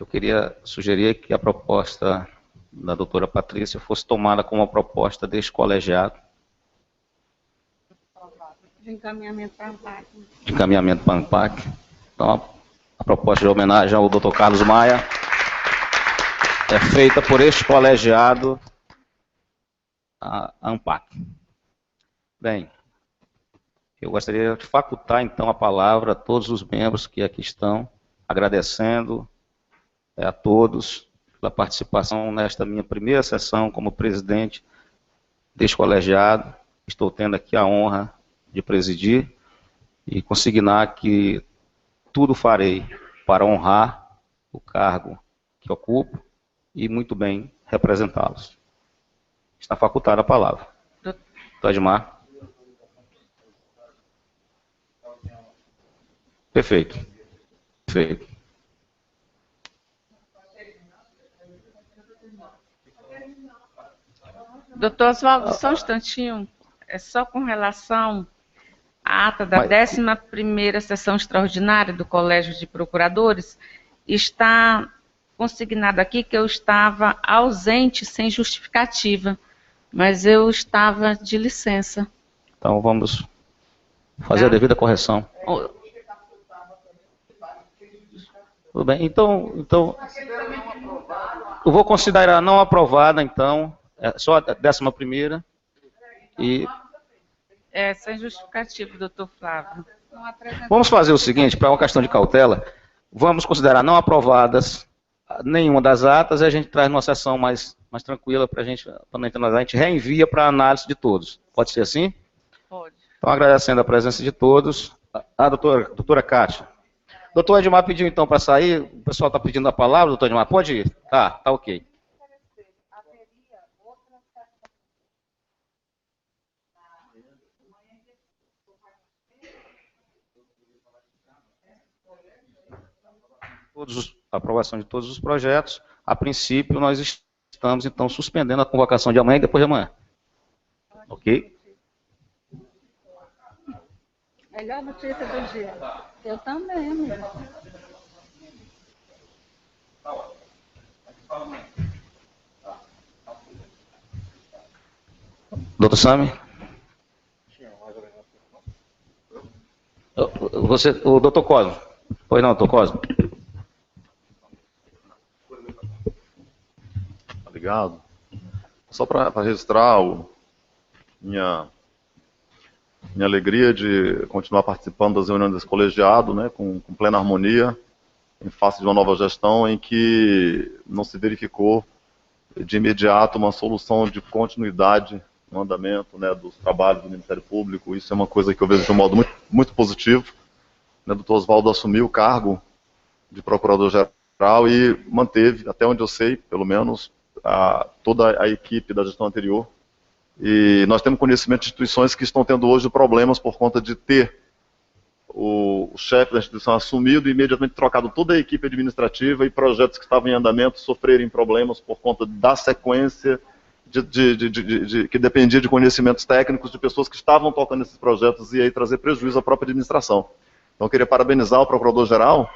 S1: eu queria sugerir que a proposta da doutora Patrícia fosse tomada como uma proposta deste colegiado.
S6: De encaminhamento para a ANPAC.
S1: De encaminhamento para a ANPAC. Então, a proposta de homenagem ao Dr. Carlos Maia é feita por este colegiado, a ANPAC. Bem, eu gostaria de facultar, então, a palavra a todos os membros que aqui estão, agradecendo a todos pela participação nesta minha primeira sessão como presidente deste colegiado. Estou tendo aqui a honra de presidir e consignar que tudo farei para honrar o cargo que ocupo e muito bem representá-los. Está facultada a palavra. Doutor Edmar. Perfeito. Perfeito.
S11: Doutor Oswaldo, só um instantinho. É só com relação à ata da 11ª sessão extraordinária do Colégio de Procuradores, está consignado aqui que eu estava ausente sem justificativa, mas eu estava de licença.
S1: Então vamos fazer a devida correção. Tudo bem, então eu vou considerar não aprovada, então, só a 11ª e...
S11: sem justificativo, doutor Flávio.
S1: Vamos fazer o seguinte, para uma questão de cautela, vamos considerar não aprovadas nenhuma das atas e a gente traz numa sessão mais tranquila para a gente analisar, a gente reenvia para a análise de todos. Pode ser assim?
S11: Pode.
S1: Então, agradecendo a presença de todos. A doutora Kátia. Doutor Edmar pediu então para sair, o pessoal está pedindo a palavra, doutor Edmar, pode ir? Tá ok. A aprovação de todos os projetos. A princípio, nós estamos, então, suspendendo a convocação de amanhã e depois de amanhã. Ok?
S6: Melhor notícia do dia. Eu também, amigo.
S1: Doutor Sami? O doutor Cosmo. Pois não, doutor Cosmo.
S8: Obrigado. Só para registrar minha alegria de continuar participando das reuniões desse colegiado, né, com plena harmonia, em face de uma nova gestão em que não se verificou de imediato uma solução de continuidade no andamento, né, dos trabalhos do Ministério Público. Isso é uma coisa que eu vejo de um modo muito positivo. O doutor Oswaldo assumiu o cargo de procurador-geral e manteve, até onde eu sei, pelo menos, toda a equipe da gestão anterior. E nós temos conhecimento de instituições que estão tendo hoje problemas por conta de ter o chefe da instituição assumido e imediatamente trocado toda a equipe administrativa e projetos que estavam em andamento sofrerem problemas por conta da sequência que dependia de conhecimentos técnicos de pessoas que estavam tocando esses projetos e aí trazer prejuízo à própria administração. Então eu queria parabenizar o Procurador-Geral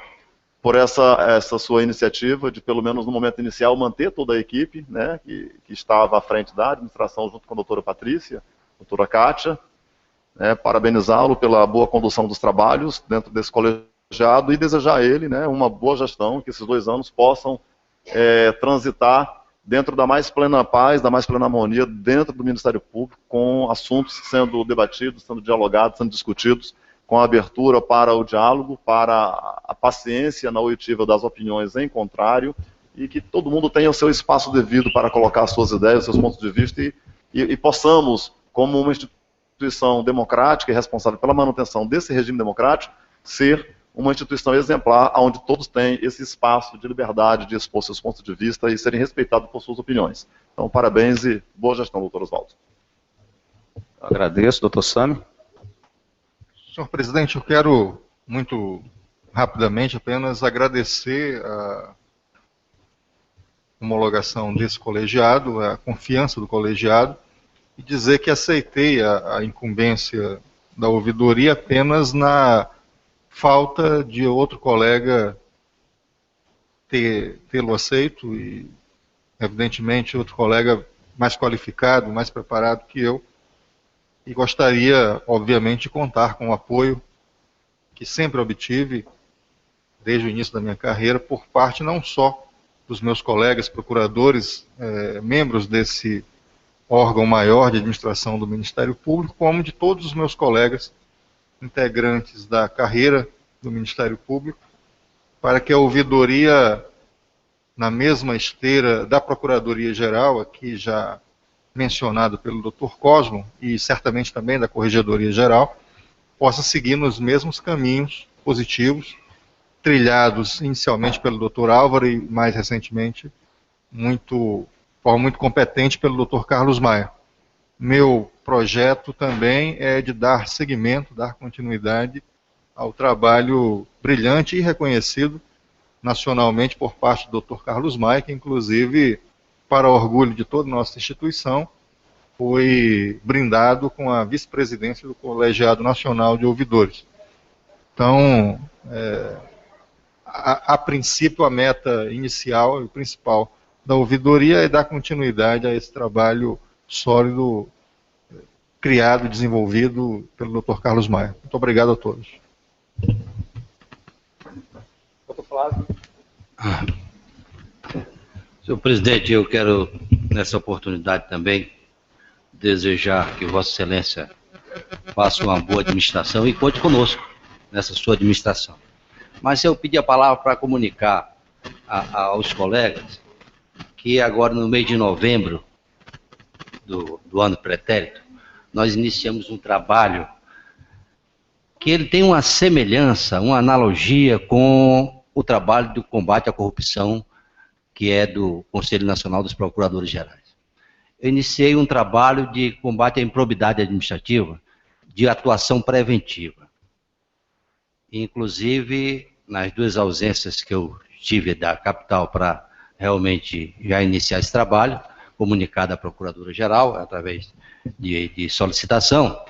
S8: por essa sua iniciativa de, pelo menos no momento inicial, manter toda a equipe, né, que estava à frente da administração, junto com a doutora Patrícia, a doutora Kátia, né, parabenizá-lo pela boa condução dos trabalhos dentro desse colegiado e desejar a ele, né, uma boa gestão, que esses 2 anos possam transitar dentro da mais plena paz, da mais plena harmonia, dentro do Ministério Público, com assuntos sendo debatidos, sendo dialogados, sendo discutidos, com a abertura para o diálogo, para a paciência na oitiva das opiniões em contrário, e que todo mundo tenha o seu espaço devido para colocar as suas ideias, os seus pontos de vista, e possamos, como uma instituição democrática e responsável pela manutenção desse regime democrático, ser uma instituição exemplar, onde todos têm esse espaço de liberdade de expor seus pontos de vista e serem respeitados por suas opiniões. Então, parabéns e boa gestão, doutor Oswaldo.
S1: Agradeço, doutor Sami.
S9: Senhor presidente, eu quero muito rapidamente apenas agradecer a homologação desse colegiado, a confiança do colegiado, e dizer que aceitei a incumbência da ouvidoria apenas na falta de outro colega tê-lo aceito e, evidentemente, outro colega mais qualificado, mais preparado que eu, e gostaria, obviamente, de contar com o apoio que sempre obtive, desde o início da minha carreira, por parte não só dos meus colegas procuradores, membros desse órgão maior de administração do Ministério Público, como de todos os meus colegas integrantes da carreira do Ministério Público, para que a ouvidoria, na mesma esteira da Procuradoria-Geral, aqui já mencionado pelo Dr. Cosmo, e certamente também da Corregedoria-Geral, possa seguir nos mesmos caminhos positivos, trilhados inicialmente pelo Dr. Álvaro e, mais recentemente, de forma muito competente pelo Dr. Carlos Maia. Meu projeto também é de dar seguimento, dar continuidade ao trabalho brilhante e reconhecido nacionalmente por parte do Dr. Carlos Maia, que inclusive, para orgulho de toda a nossa instituição, foi brindado com a vice-presidência do Colegiado Nacional de Ouvidores. Então, a princípio, a meta inicial e principal da ouvidoria é dar continuidade a esse trabalho sólido, criado e desenvolvido pelo Dr. Carlos Maia. Muito obrigado a todos.
S1: Dr. Flávio.
S5: Senhor presidente, eu quero, nessa oportunidade também, desejar que Vossa Excelência faça uma boa administração e conte conosco nessa sua administração. Mas eu pedi a palavra para comunicar aos colegas que agora, no mês de novembro do ano pretérito, nós iniciamos um trabalho que ele tem uma semelhança, uma analogia com o trabalho do combate à corrupção, que é do Conselho Nacional dos Procuradores Gerais. Eu iniciei um trabalho de combate à improbidade administrativa, de atuação preventiva. Inclusive, nas duas ausências que eu tive da capital para realmente já iniciar esse trabalho, comunicado à Procuradora-Geral, através de solicitação,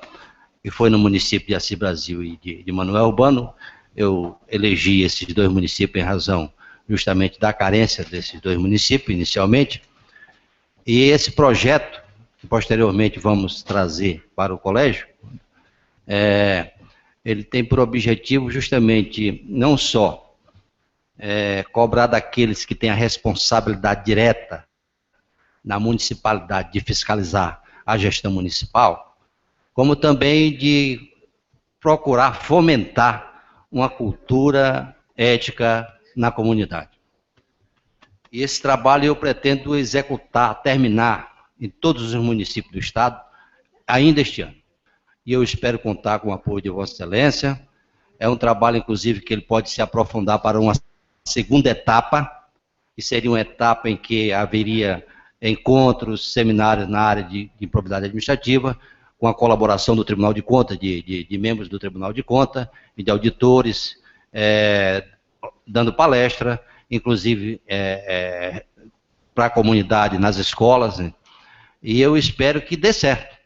S5: que foi no município de Assis Brasil e de Manoel Urbano. Eu elegi esses dois municípios em razão justamente da carência desses dois municípios, inicialmente, e esse projeto, que posteriormente vamos trazer para o colégio, ele tem por objetivo justamente não só cobrar daqueles que têm a responsabilidade direta na municipalidade de fiscalizar a gestão municipal, como também de procurar fomentar uma cultura ética na comunidade. E esse trabalho eu pretendo executar, terminar em todos os municípios do Estado, ainda este ano. E eu espero contar com o apoio de Vossa Excelência. É um trabalho, inclusive, que ele pode se aprofundar para uma segunda etapa, que seria uma etapa em que haveria encontros, seminários na área de improbidade administrativa, com a colaboração do Tribunal de Contas, de membros do Tribunal de Contas e de auditores, dando palestra, inclusive para a comunidade nas escolas, né? E eu espero que dê certo.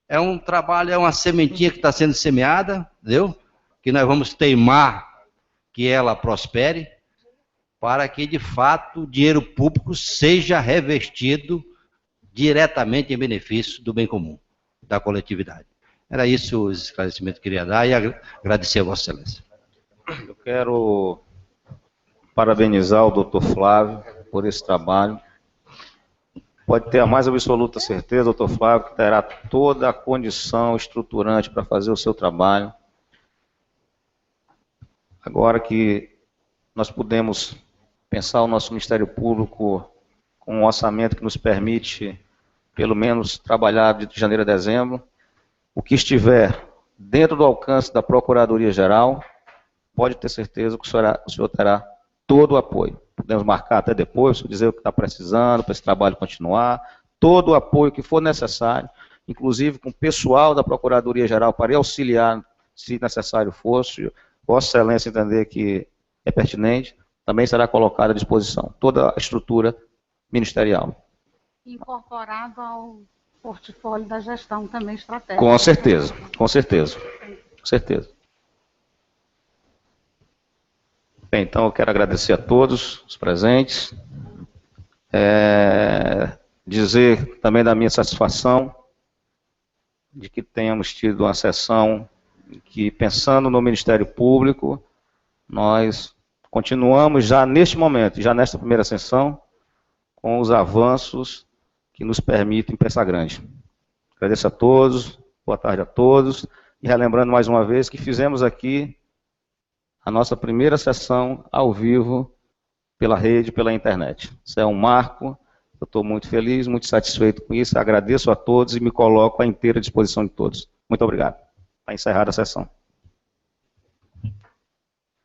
S5: É um trabalho, é uma sementinha que está sendo semeada, entendeu? Que nós vamos teimar que ela prospere, para que, de fato, o dinheiro público seja revestido diretamente em benefício do bem comum, da coletividade. Era isso os esclarecimentos que eu queria dar e agradecer a Vossa Excelência.
S1: Eu quero parabenizar o Dr. Flávio por esse trabalho. Pode ter a mais absoluta certeza, Dr. Flávio, que terá toda a condição estruturante para fazer o seu trabalho. Agora que nós podemos pensar o nosso Ministério Público com um orçamento que nos permite, pelo menos, trabalhar de janeiro a dezembro, o que estiver dentro do alcance da Procuradoria-Geral, pode ter certeza que o senhor terá todo o apoio. Podemos marcar até depois, dizer o que está precisando para esse trabalho continuar, todo o apoio que for necessário, inclusive com o pessoal da Procuradoria-Geral para auxiliar, se necessário fosse, Vossa Excelência entender que é pertinente, também será colocada à disposição toda a estrutura ministerial.
S6: Incorporado ao portfólio da gestão também estratégica.
S1: Com certeza, com certeza, com certeza. Bem, então eu quero agradecer a todos os presentes, dizer também da minha satisfação de que tenhamos tido uma sessão que, pensando no Ministério Público, nós continuamos já neste momento, já nesta primeira sessão, com os avanços que nos permitem pensar grande. Agradeço a todos, boa tarde a todos, e relembrando mais uma vez que fizemos aqui a nossa primeira sessão ao vivo pela rede, pela internet. Isso é um marco, eu estou muito feliz, muito satisfeito com isso, agradeço a todos e me coloco à inteira disposição de todos. Muito obrigado. Está encerrada a sessão.